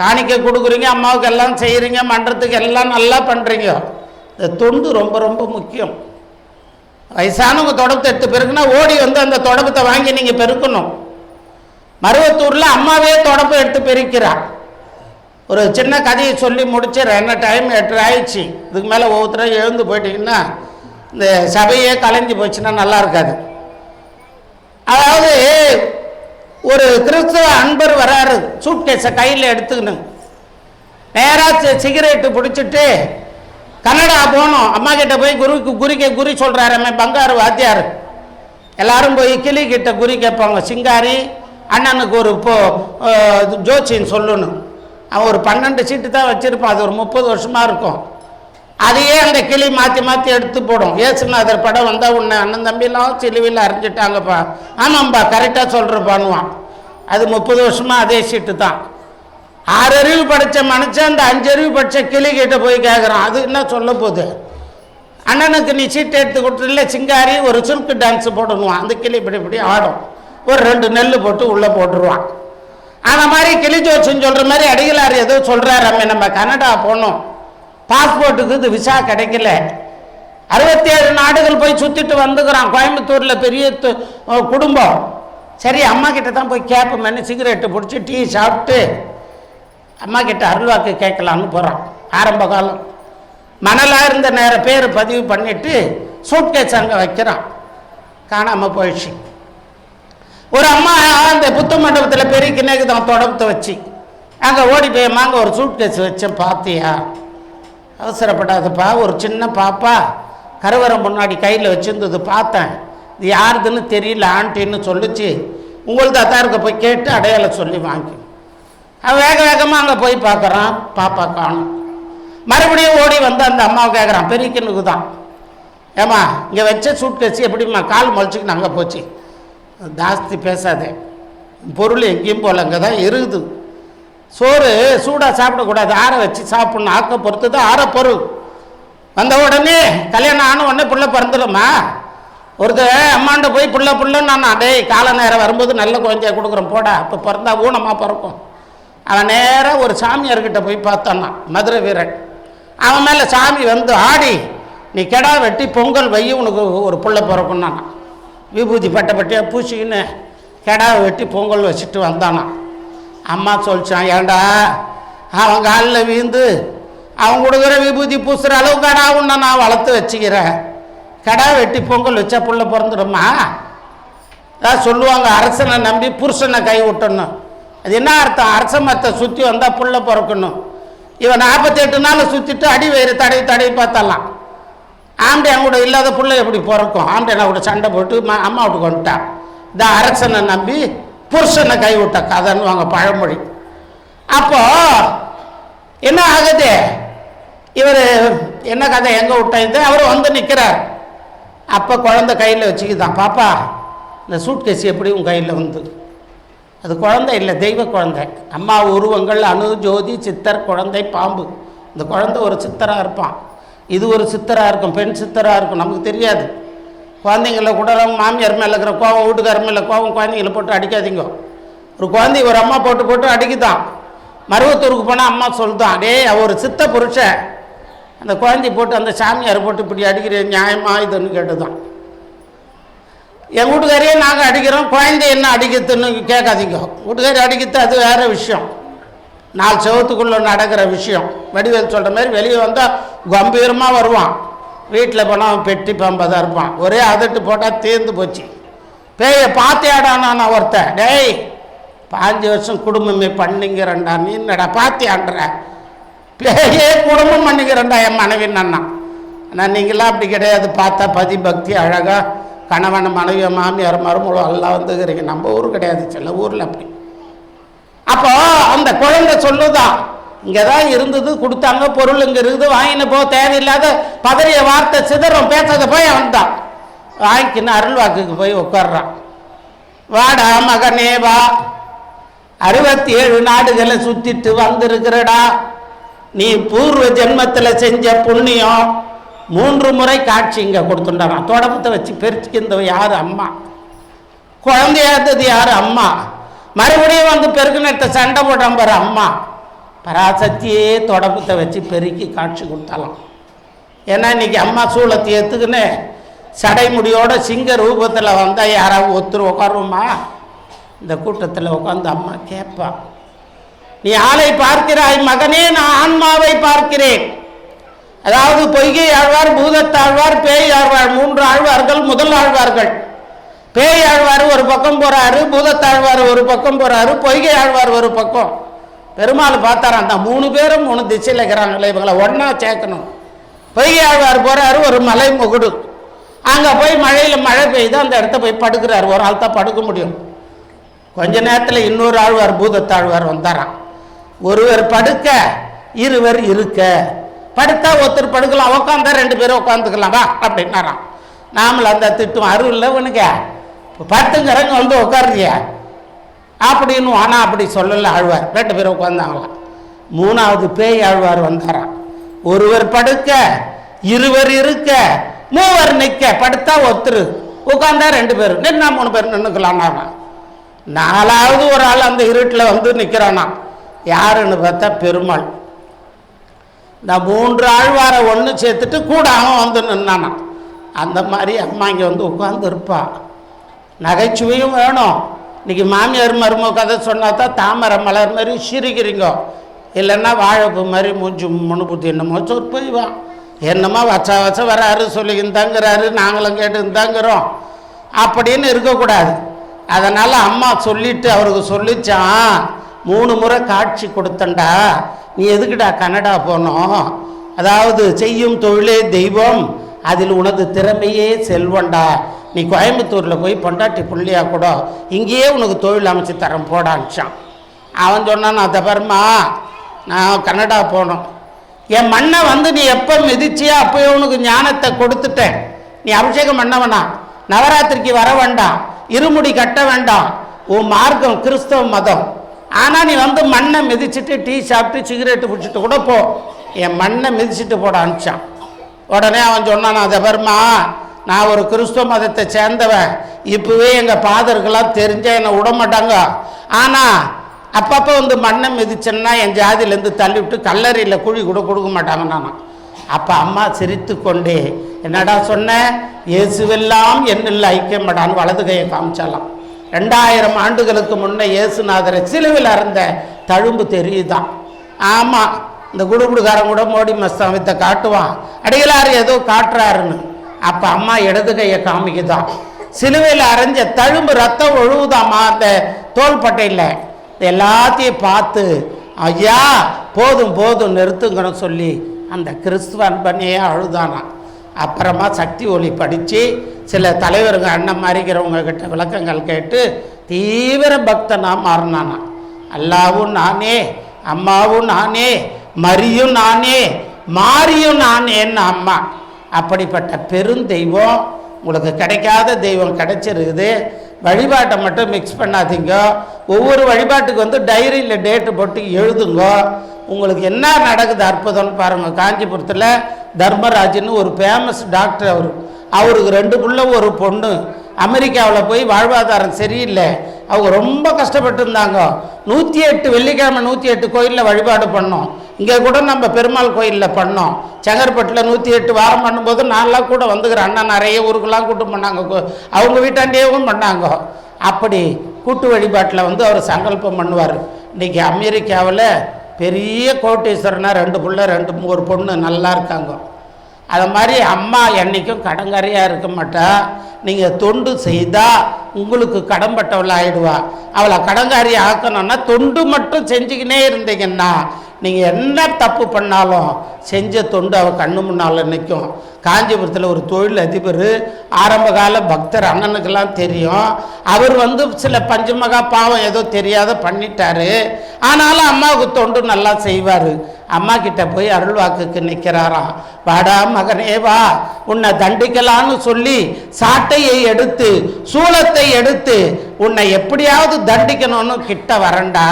காணிக்கை கொடுக்குறீங்க, அம்மாவுக்கு எல்லாம் செய்கிறீங்க, மன்றத்துக்கு எல்லாம் நல்லா பண்ணுறீங்க. இந்த தொண்டு ரொம்ப ரொம்ப முக்கியம். வயசானவங்க தொடப்பத்தை எடுத்து பெருக்குன்னா ஓடி வந்து அந்த தொடப்பத்தை வாங்கி நீங்கள் பெருக்கணும். மருவத்தூரில் அம்மாவே தொடப்பை எடுத்து பெருக்கிறான். ஒரு சின்ன கதையை சொல்லி முடிச்சிடறேன், என்ன டைம் 8 ஆயிடுச்சு. இதுக்கு மேலே ஒவ்வொருத்தரும் எழுந்து போயிட்டீங்கன்னா இந்த சபையே கலைஞ்சி போச்சுன்னா நல்லா இருக்காது. அதாவது ஒரு கிறிஸ்தவ அன்பர் வராரு, சூட்கேஸை கையில் எடுத்துக்கணும். நேராக சிகரெட்டு பிடிச்சிட்டு கனடா போகணும். அம்மா கிட்ட போய் குறி சொல்கிறாரம்மே பங்காரு வாத்தியார். எல்லாரும் போய் கிளி கிட்ட குறி கேட்பாங்க. சிங்காரி அண்ணனுக்கு ஒரு ஜோச்சின்னு சொல்லணும். அவன் ஒரு 12 சீட்டு தான் வச்சுருப்பான். அது ஒரு 30 வருஷமாக இருக்கும். அதையே அந்த கிளி மாற்றி மாற்றி எடுத்து போடும். ஏசுநாதர் படம் வந்தால் உன்னை அண்ணன் தம்பிலாம் சிலுவையில் அரைஞ்சிட்டாங்கப்பா. ஆமாம்பா கரெக்டாக சொல்கிறப்பான்னுவான். அது 30 வருஷமாக அதே சீட்டு தான். 6 அறிவு படித்த மனுஷன் அந்த 5 அறிவு படித்த கிளி கிட்ட போய் கேட்குறான், அது என்ன சொல்ல போகுது? அண்ணனுக்கு நீ சீட்டு எடுத்து கொடுத்துல சிங்காரி ஒரு சுருக்கு டான்ஸ் போடணுவான். அந்த கிளி இப்படி இப்படி ஆடும். ஒரு 2 நெல் போட்டு உள்ளே போட்டுருவான். அந்த மாதிரி கிளி ஜோச்சின்னு சொல்கிற மாதிரி அடிகளார் ஏதோ சொல்கிறார், நம்ம கனடா போனோம், பாஸ்போர்ட்டுக்கு இது விசா கிடைக்கல, 67 நாடுகள் போய் சுற்றிட்டு வந்துக்கிறான். கோயம்புத்தூரில் பெரிய குடும்பம். சரி அம்மா கிட்ட தான் போய் கேட்போம்னு சிகரெட்டு பிடிச்சி டீ சாப்பிட்டு அம்மா கிட்ட அருள்வாக்கு கேட்கலான்னு போகிறான். ஆரம்ப காலம் மணலாக இருந்த நேரம் பேர் பதிவு பண்ணிவிட்டு சூட்கேஸ் அங்கே வைக்கிறான். காணாமல் போயிடுச்சு. ஒரு அம்மா அந்த புத்த மண்டபத்தில் பெரிய கிணக்கு தான் தொடப்பத்தை வச்சு அங்கே ஓடி போயம்மாங்க ஒரு சூட்கேஸ் வச்சேன் பார்த்தியா? அவசரப்படாதப்பா, ஒரு சின்ன பாப்பா கருவறை முன்னாடி கையில் வச்சுருந்தது பார்த்தேன், இது யாருதுன்னு தெரியல ஆண்டின்னு சொல்லிச்சு. உங்கள் தாத்தாருக்கு போய் கேட்டு அடையாளம் சொல்லி வாங்கி அவன் வேக வேகமாக அங்கே போய் பார்க்குறான், பாப்பா காணும். மறுபடியும் ஓடி வந்து அந்த அம்மாவை கேட்குறான், பெரிய கிண்ணுக்கு தான், ஏம்மா இங்கே வச்ச சூட்கேஸ் எப்படிம்மா கால் முளைச்சிக்கின்னு அங்கே போச்சு? ஜாஸ்தி பேசாதே, பொருள் எங்கேயும் போல, அங்கே தான் இருக்குது. சோறு சூடாக சாப்பிடக்கூடாது, ஆற வச்சு சாப்பிட்ணும், ஆக்க பொறுத்து தான் ஆற பொருள். வந்த உடனே கல்யாணம் ஆன உடனே பிள்ளை பிறந்துடும்மா. ஒருத்தர் அம்மாண்ட போய் புள்ளன்னு நான் டேய் கால நேரம் வரும்போது நல்ல குழந்தைய கொடுக்குறேன் போடா, அப்போ பிறந்தா ஊனமாக பிறக்கும். அவன் நேராக ஒரு சாமியார்கிட்ட போய் பார்த்தான்னா, மதுரை வீரன். அவன் மேலே சாமி வந்து ஆடி, நீ கெடா வெட்டி பொங்கல் வை, உனக்கு ஒரு பிள்ளை பிறக்கும்னா. விபூதி பட்டையாக பூச்சிக்கின்னு கெடாவை வெட்டி பொங்கல் வச்சுட்டு வந்தானா. அம்மா சொல்லிச்சான், ஏண்டா அவன் காலில் வீந்து அவன் கொடுக்குற விபூதி பூசுகிற அளவு கடாவுன்னு நான் வளர்த்து வச்சுக்கிறேன். கடா வெட்டி பொங்கல் வச்சா புள்ள பிறந்துடுமா? அதான் சொல்லுவாங்க, அரசனை நம்பி புருஷனை கை விட்டணும். அது என்ன அர்த்தம்? அரச மரத்தை சுற்றி வந்தால் புள்ள பிறக்கணும். இவன் 48 நாள் சுற்றிட்டு அடி வயிறு தடவி பார்த்தாலாம். ஆம்படியான் கூட இல்லாத புள்ள எப்படி பிறக்கும்? ஆம்படியான கூட சண்டை போட்டு அம்மா விட்டு கொண்டுட்டான். இதான் அரசனை நம்பி புருஷனை கை விட்ட கதைன்னு வாங்க பழமொழி. அப்போ என்ன ஆகுது? இவர் என்ன கதை எங்கே விட்டாங்க? அவர் வந்து நிற்கிறார். அப்போ குழந்தை கையில் வச்சுக்கிதான், பாப்பா இந்த சூட்கேஸ் எப்படி உன் கையில் வந்து? அது குழந்தை இல்லை, தெய்வ குழந்தை. அம்மா உருவங்கள் அணு ஜோதி சித்தர் குழந்தை பாம்பு. இந்த குழந்தை ஒரு சித்தராக இருப்பான், இது ஒரு சித்தராக இருக்கும், பெண் சித்தராக இருக்கும், நமக்கு தெரியாது. குழந்தைங்கள கூட மாமியார் மேலே இருக்கிற கோவம், வீட்டுக்கார மேலே கோவம், குழந்தைங்கள போட்டு அடிக்காதீங்க. ஒரு குழந்தை ஒரு அம்மா போட்டு அடிக்குதான். மருவத்தூருக்கு போனால் அம்மா சொல்லுதான், டே ஒரு சித்த புருஷன் அந்த குழந்தை போட்டு அந்த சாமியார் போட்டு இப்படி அடிக்கிறேன் நியாயமா இதுன்னு கேட்டுதான். என் வீட்டுக்காரையே நாங்கள் அடிக்கிறோம், குழந்தை என்ன அடிக்கிறதுன்னு கேட்காதீங்க. வீட்டுக்காரி அடிக்கிறது அது வேறு விஷயம், 4 செவத்துக்குள்ளே நடக்கிற விஷயம். வடிவேல் சொல்கிற மாதிரி வெளியே வந்தால் கம்பீரமாக வருவான், வீட்டில் போனால் பெட்டி பாம்பாக தான் இருப்பான். ஒரே அதட்டு போட்டால் தேர்ந்து போச்சு. பேயை பார்த்தியாடானா நான் ஒருத்தன், டேய் 5 வருஷம் குடும்பமே பண்ணிங்கிறேன்டா, நீ என்னடா பார்த்தியான்ற? பேயே குடும்பம் பண்ணிக்கிறேன்டா என் மனைவின்னா. ஆனால் நீங்களாம் அப்படி கிடையாது, பார்த்தா பதி பக்தி அழகாக கணவன் மனைவி மாமியார் மருமகளும் எல்லாம் வந்துக்கிறீங்க. நம்ம ஊர் கிடையாது, சில ஊரில் அப்படி. அப்போ அந்த குழந்தை சொல்லுதான், இங்கே தான் இருந்தது, கொடுத்தாங்க பொருள் இங்கே இருக்குது, வாங்கின போ, தேவையில்லாத பதறிய வார்த்தை சிதறம் பேசாத போய் அவன் தான் வாங்கிக்கின்னு அருள்வாக்குக்கு போய் உட்கார்றான். வாடா மகனே வா, 67 நாடுகளை சுற்றிட்டு வந்திருக்கிறடா, நீ பூர்வ ஜென்மத்தில் செஞ்ச புண்ணியம் 3 முறை காட்சி இங்கே கொடுத்துட்டான். தொடப்பத்தை வச்சு பெருக்கிந்தவ யார்? அம்மா. குழந்தையாதது யார்? அம்மா. மறுபடியும் வந்து பெருக்கினத்தை சண்டை போட்டான் பாரு அம்மா. பராசக்தியே தொடப்பத்தை வச்சு பெருக்கி காட்சி கொடுத்தாலாம். ஏன்னா இன்னைக்கு அம்மா சூளத்தை ஏற்றுக்குன்னு சடைமுடியோட சிங்க ரூபத்தில் வந்தால் யாராவது ஒருத்தர் உட்காருமா? இந்த கூட்டத்தில் உட்காந்து அம்மா கேட்பா, நீ ஆளை பார்க்கிறாய் மகனே, நான் ஆன்மாவை பார்க்கிறேன். அதாவது பொய்கை ஆழ்வார், பூதத்தாழ்வார், பேய் ஆழ்வார், 3 ஆழ்வார்கள் முதல் ஆழ்வார்கள். பேய் ஆழ்வார் ஒரு பக்கம் போறாரு, பூதத்தாழ்வார் ஒரு பக்கம் போறாரு, பொய்கை ஆழ்வார் ஒரு பக்கம். பெருமாள் பார்த்தாராம், அந்த 3 பேரும் 3 திசையில் இருக்கிறாங்களே, இவங்களை ஒன்றா சேர்க்கணும். பொய்கை ஆழ்வார் போறாரு, ஒரு மலை முகுடு, அங்கே போய் மழையில் மழை பெய்யுது, அந்த இடத்த போய் படுக்கிறார். ஒரு ஆள் தான் படுக்க முடியும். கொஞ்ச நேரத்தில் இன்னொரு ஆழ்வார் பூதத்தாழ்வார் வந்தாராம். ஒருவர் படுக்க, இருவர் இருக்க. படுத்தா ஒருத்தர் படுக்கலாம், உட்காந்தா 2 பேரும் உட்காந்துக்கலாம் வா அப்படின்னாராம். நாமள அந்த திட்டம் அருள் இல்லை உனக்கு, இப்போ படுத்துங்கிறங்க வந்து உட்காருறிய அப்படின்னு. ஆனால் அப்படி சொல்லலை ஆழ்வார். 2 பேரும் உட்காந்தாங்களாம். 3வது பேய் ஆழ்வார் வந்தாராம். ஒருவர் படுக்க, இருவர் இருக்க, 3 நிற்க. படுத்தா ஒருத்தர், உட்காந்தா 2 பேர், நின்னா 3 பேர் நின்றுக்கலான்னா. 4வது ஒரு ஆள் அந்த இருட்டில் வந்து நிற்கிறானா. யாருன்னு பார்த்தா பெருமாள். இந்த 3 ஆழ்வாரை ஒன்று சேர்த்துட்டு கூட அவன் வந்து நின்னானா. அந்த மாதிரி அம்மா இங்கே வந்து உட்காந்து இருப்பா. நகைச்சுவையும் வேணும். இன்றைக்கி மாமியார் மருமக கதை சொன்னா தான் தாமரை மலர் மாதிரி சிரிக்கிறீங்க, இல்லைன்னா வாழைப்பு மாதிரி மூஞ்சி முணுபுத்தி என்னமோ போய்வான். என்னமோ வச்ச வராரு சொல்லிக்கிந்தாங்கிறாரு, நாங்களும் கேட்டுந்தாங்கிறோம் அப்படின்னு இருக்கக்கூடாது. அதனால் அம்மா சொல்லிட்டு அவருக்கு சொல்லிச்சான், 3 முறை காட்சி கொடுத்தண்டா, நீ எதுக்குடா கனடா போனோம்? அதாவது செய்யும் தொழிலே தெய்வம், அதில் உனது திறமையே செல்வண்டா. நீ கோயம்புத்தூரில் போய் பொண்டாட்டி புள்ளியா கூட இங்கேயே உனக்கு தொழில் அமைச்சு தரம் போடான்ச்சான். அவன் சொன்னான், அதை பாருமா, நான் கனடா போனோம், என் மண்ணை வந்து நீ எப்போ மிதிச்சியா அப்போயே உனக்கு ஞானத்தை கொடுத்துட்டேன். நீ அபிஷேகம் பண்ண வேண்டாம், நவராத்திரிக்கு வர வேண்டாம், இருமுடி கட்ட வேண்டாம், உன் மார்க்கம் கிறிஸ்தவ மதம். ஆனால் நீ வந்து மண்ணை மிதிச்சுட்டு டீ சாப்பிட்டு சிகரெட்டு பிடிச்சிட்டு கூட போ, என் மண்ணை மிதிச்சுட்டு போட அனுப்பிச்சான். உடனே அவன் சொன்னான், அதை பாருமா, நான் ஒரு கிறிஸ்தவ மதத்தை சேர்ந்தவன், இப்போவே எங்கள் ஃபாதருக்கெல்லாம் தெரிஞ்சால் என்னை விட மாட்டாங்க. ஆனால் அப்பப்போ வந்து மண்ணை மிதிச்சேன்னா என் ஜாதியிலேருந்து தள்ளிவிட்டு கல்லறையில் குழி கூட கொடுக்க மாட்டாங்க. நானும் அப்போ அம்மா சிரித்து கொண்டே, என்னடா சொன்ன, இயேசுவெல்லாம் என்னில் ஐக்கியமாடான்னு வலது கையை காமிச்சாலாம். 2000 ஆண்டுகளுக்கு முன்னே இயேசுநாதரை சிலுவில் அறந்த தழும்பு தெரியுதான். ஆமாம், இந்த குடுகுடுக்காரன் கூட மோடி மஸ்தான் வித்தை காட்டுவான், அடிகளார் ஏதோ காட்டுறாருன்னு. அப்போ அம்மா இடது கையை காமிக்குதான், சிலுவையில் அரைஞ்ச தழும்பு ரத்தம் ஒழுகுதாம்மா அந்த தோள்பட்டையில். எல்லாத்தையும் பார்த்து, ஐயா போதும் போதும் நிறுத்துங்கன்னு சொல்லி அந்த கிறிஸ்துவ அன்பனையே அழுதானா. அப்புறமா சக்தி ஒளி படித்து சில தலைவருங்க அண்ணன் மாறிக்கிறவங்க கிட்ட விளக்கங்கள் கேட்டு தீவிர பக்தனாக மாறினானா. அல்லாவும் நானே, அம்மாவும் நானே, மரியும் நானே, மாரியும் நானேன்னு அம்மா. அப்படிப்பட்ட பெருந்தெய்வம் உங்களுக்கு கிடைக்காத தெய்வம் கிடைச்சிருக்குது. வழிபாட்டை மட்டும் மிக்ஸ் பண்ணாதீங்க. ஒவ்வொரு வழிபாட்டுக்கு வந்து டைரியில் டேட்டு போட்டு எழுதுங்க. உங்களுக்கு என்ன நடக்குது அற்புதம்னு பாருங்கள். காஞ்சிபுரத்தில் தர்மராஜன்னு ஒரு ஃபேமஸ் டாக்டர், அவருக்கு 2 புள்ள ஒரு பொண்ணு. அமெரிக்காவில் போய் வாழ்வாதாரம் சரியில்லை, அவங்க ரொம்ப கஷ்டப்பட்டு இருந்தாங்க. 108 வெள்ளிக்கிழமை 108 கோயிலில் வழிபாடு பண்ணோம். இங்கே கூட நம்ம பெருமாள் கோயிலில் பண்ணோம். செங்கற்பட்டில் 108 வாரம் பண்ணும்போது 4 லாம் கூட வந்துக்கிற அண்ணா நிறைய ஊருக்கெல்லாம் கூட்டம் பண்ணாங்க, அவங்க வீட்டாண்டேவும் பண்ணாங்க. அப்படி கூட்டு வழிபாட்டில் வந்து அவர் சங்கல்பம் பண்ணுவார். இன்றைக்கி அமெரிக்காவில் பெரிய கோட்டீஸ்வரனா 2 புள்ள 1 பொண்ணு நல்லா இருக்காங்க. அது மாதிரி அம்மா என்றைக்கும் கடங்கரையாக இருக்க மாட்டா. நீங்கள் தொண்டு செய்தால் உங்களுக்கு கடன்பட்டவளை ஆகிடுவா. அவளை கடங்காரி ஆக்கணும்னா தொண்டு மட்டும் செஞ்சுக்கினே இருந்தீங்கன்னா நீங்கள் என்ன தப்பு பண்ணாலும் செஞ்ச தொண்டு அவள் கண்ணு முன்னால் நிற்கும். காஞ்சிபுரத்தில் ஒரு தொழில் அதிபர், ஆரம்பகால பக்தர், அண்ணனுக்கெல்லாம் தெரியும். அவர் வந்து சில பஞ்சமகா பாவம் ஏதோ தெரியாத பண்ணிட்டாரு. ஆனாலும் அம்மாவுக்கு தொண்டு நல்லா செய்வார். அம்மா கிட்ட போய் அருள்வாக்குக்கு நிற்கிறாராம். வாடா மகனே வா, உன்னை தண்டிக்கலான்னு சொல்லி சாட்டையை எடுத்து சூலத்தை எடுத்து உன்னை எப்படியாவது தண்டிக்கணும்னு கிட்ட வரண்டா.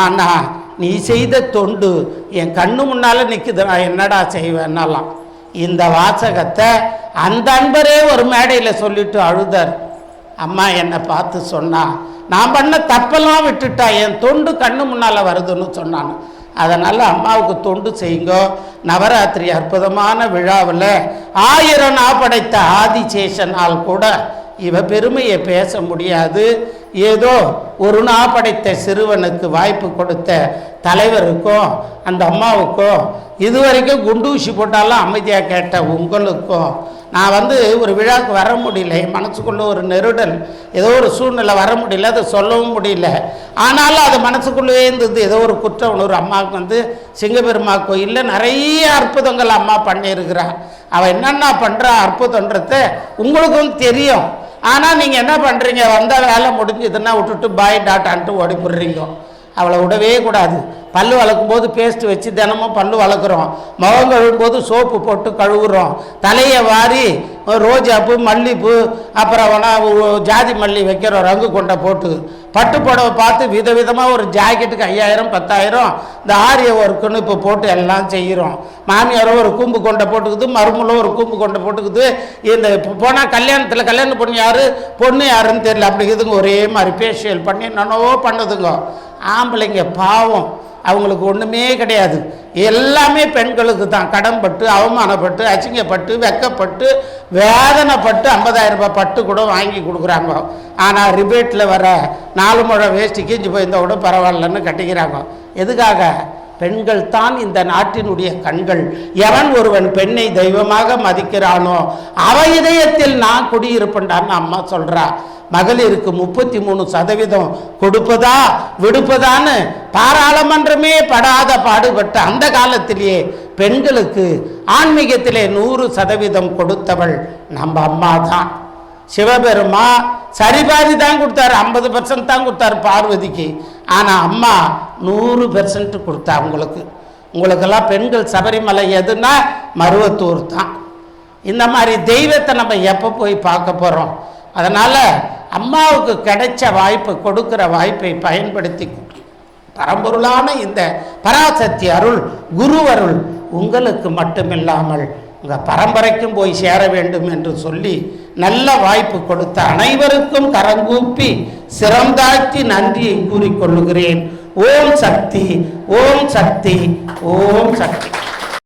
ஆனால் நீ செய்த தொண்டு என் கண்ணு முன்னால் நிற்குது, நான் என்னடா செய்வேன்னாலாம். இந்த வாசகத்தை அந்த அன்பரே ஒரு மேடையில் சொல்லிட்டு அழுதார். அம்மா என்னை பார்த்து சொன்னா, நான் பண்ண தப்பெல்லாம் விட்டுட்டா, என் தொண்டு கண்ணு முன்னால் வருதுன்னு சொன்னான். அதனால் அம்மாவுக்கு தொண்டு செய்யுங்க. நவராத்திரி அற்புதமான விழாவில் 1000 நாப்படைத்த ஆதிசேஷனால் கூட இவ பெருமையை பேச முடியாது. ஏதோ ஒரு நாப்படைத்த சிறுவனுக்கு வாய்ப்பு கொடுத்த தலைவருக்கும் அந்த அம்மாவுக்கும், இதுவரைக்கும் குண்டூசி போட்டாலும் அமைதியாக கேட்ட உங்களுக்கும், நான் வந்து ஒரு விழாவுக்கு வர முடியல, என் மனசுக்குள்ளே ஒரு நெருடல், ஏதோ ஒரு சூழ்நிலை வர முடியல, அதை சொல்லவும் முடியல. ஆனாலும் அது மனசுக்குள்ளே இருந்தது. ஏதோ ஒரு குற்ற உணர்வு. அம்மாவுக்கு வந்து சிங்கப்பெருமா கோயிலில் நிறைய அற்புதங்கள் அம்மா பண்ணியிருக்கிறார். அவள் என்னென்ன பண்ணுறா அற்புதன்றத உங்களுக்கும் தெரியும். ஆனால் நீங்கள் என்ன பண்ணுறீங்க, வந்தால் வேலை முடிஞ்சதுன்னா விட்டுட்டு பாய் டாட்டான்ட்டு ஓடி போடுறீங்க. அவளை விடவே கூடாது. பல்லு வளர்க்கும் போது பேஸ்ட்டு வச்சு தினமும் பல்லு வளர்க்குறோம். முகம் கழுவும்போது சோப்பு போட்டு கழுவுறோம். தலையை வாரி ரோஜாப்பூ மல்லிப்பூ அப்புறம் ஜாதி மல்லி வைக்கிறோம் ரங்கு கொண்டை போட்டு. பட்டு புடவை பார்த்து விதவிதமாக ஒரு ஜாக்கெட்டுக்கு 5000 10,000 இந்த ஆரிய ஒர்க்குன்னு இப்போ போட்டு எல்லாம் செய்கிறோம். மாமியாரோ ஒரு கூம்பு கொண்டை போட்டுக்குது, மருமலோ ஒரு கூம்பு கொண்டை போட்டுக்குது. இந்த போனால் கல்யாணத்தில் கல்யாணம் பொண்ணு யாருன்னு தெரியல, அப்படி இதுங்க ஒரே மாதிரி ஃபேஷியல் பண்ணி என்னவோ பண்ணுதுங்க. ஆம்பளைங்க பாவம், அவங்களுக்கு ஒன்றுமே கிடையாது. எல்லாமே பெண்களுக்கு தான். கடன்பட்டு அவமானப்பட்டு அசிங்கப்பட்டு வெக்கப்பட்டு வேதனைப்பட்டு 50,000 ரூபாய் பட்டு கூட வாங்கி கொடுக்குறாங்க. ஆனால் ரிபேட்டில் வர 4 முழம் வேஷ்டி கீஞ்சி போயிருந்தால் கூட பரவாயில்லன்னு கட்டிக்கிறாங்க. எதுக்காக? பெண்கள் தான் இந்த நாட்டினுடைய கண்கள். எவன் ஒருவன் பெண்ணை தெய்வமாக மதிக்கிறானோ அவ இதயத்தில் நான் குடியிருப்பேன்டான்னு அம்மா சொல்றா. மகளிருக்கு 33% கொடுப்பதா விடுப்பதான்னு பாராளுமன்றமே படாத பாடுபட்ட அந்த காலத்திலேயே பெண்களுக்கு ஆன்மீகத்திலே 100% கொடுத்தவள் நம்ம அம்மா தான். சிவபெருமா சரிபாதி தான் கொடுத்தாரு, 50% தான் கொடுத்தாரு பார்வதிக்கு. ஆனால் அம்மா 100% கொடுத்தா. உங்களுக்கெல்லாம் பெண்கள் சபரிமலை எதுனா மருவத்தூர் தான். இந்த மாதிரி தெய்வத்தை நம்ம எப்போ போய் பார்க்க போகிறோம்? அதனால் அம்மாவுக்கு கிடைச்ச வாய்ப்பு, கொடுக்குற வாய்ப்பை பயன்படுத்தி பரம்பொருளான இந்த பராசக்தி அருள், குரு அருள் உங்களுக்கு மட்டுமில்லாமல் உங்கள் பரம்பரைக்கும் போய் சேர வேண்டும் என்று சொல்லி நல்ல வாய்ப்பு கொடுத்த அனைவருக்கும் கரங்கூப்பி சிறந்தாழ்த்தி நன்றியை கூறிக்கொள்ளுகிறேன். ஓம் சக்தி, ஓம் சக்தி, ஓம் சக்தி.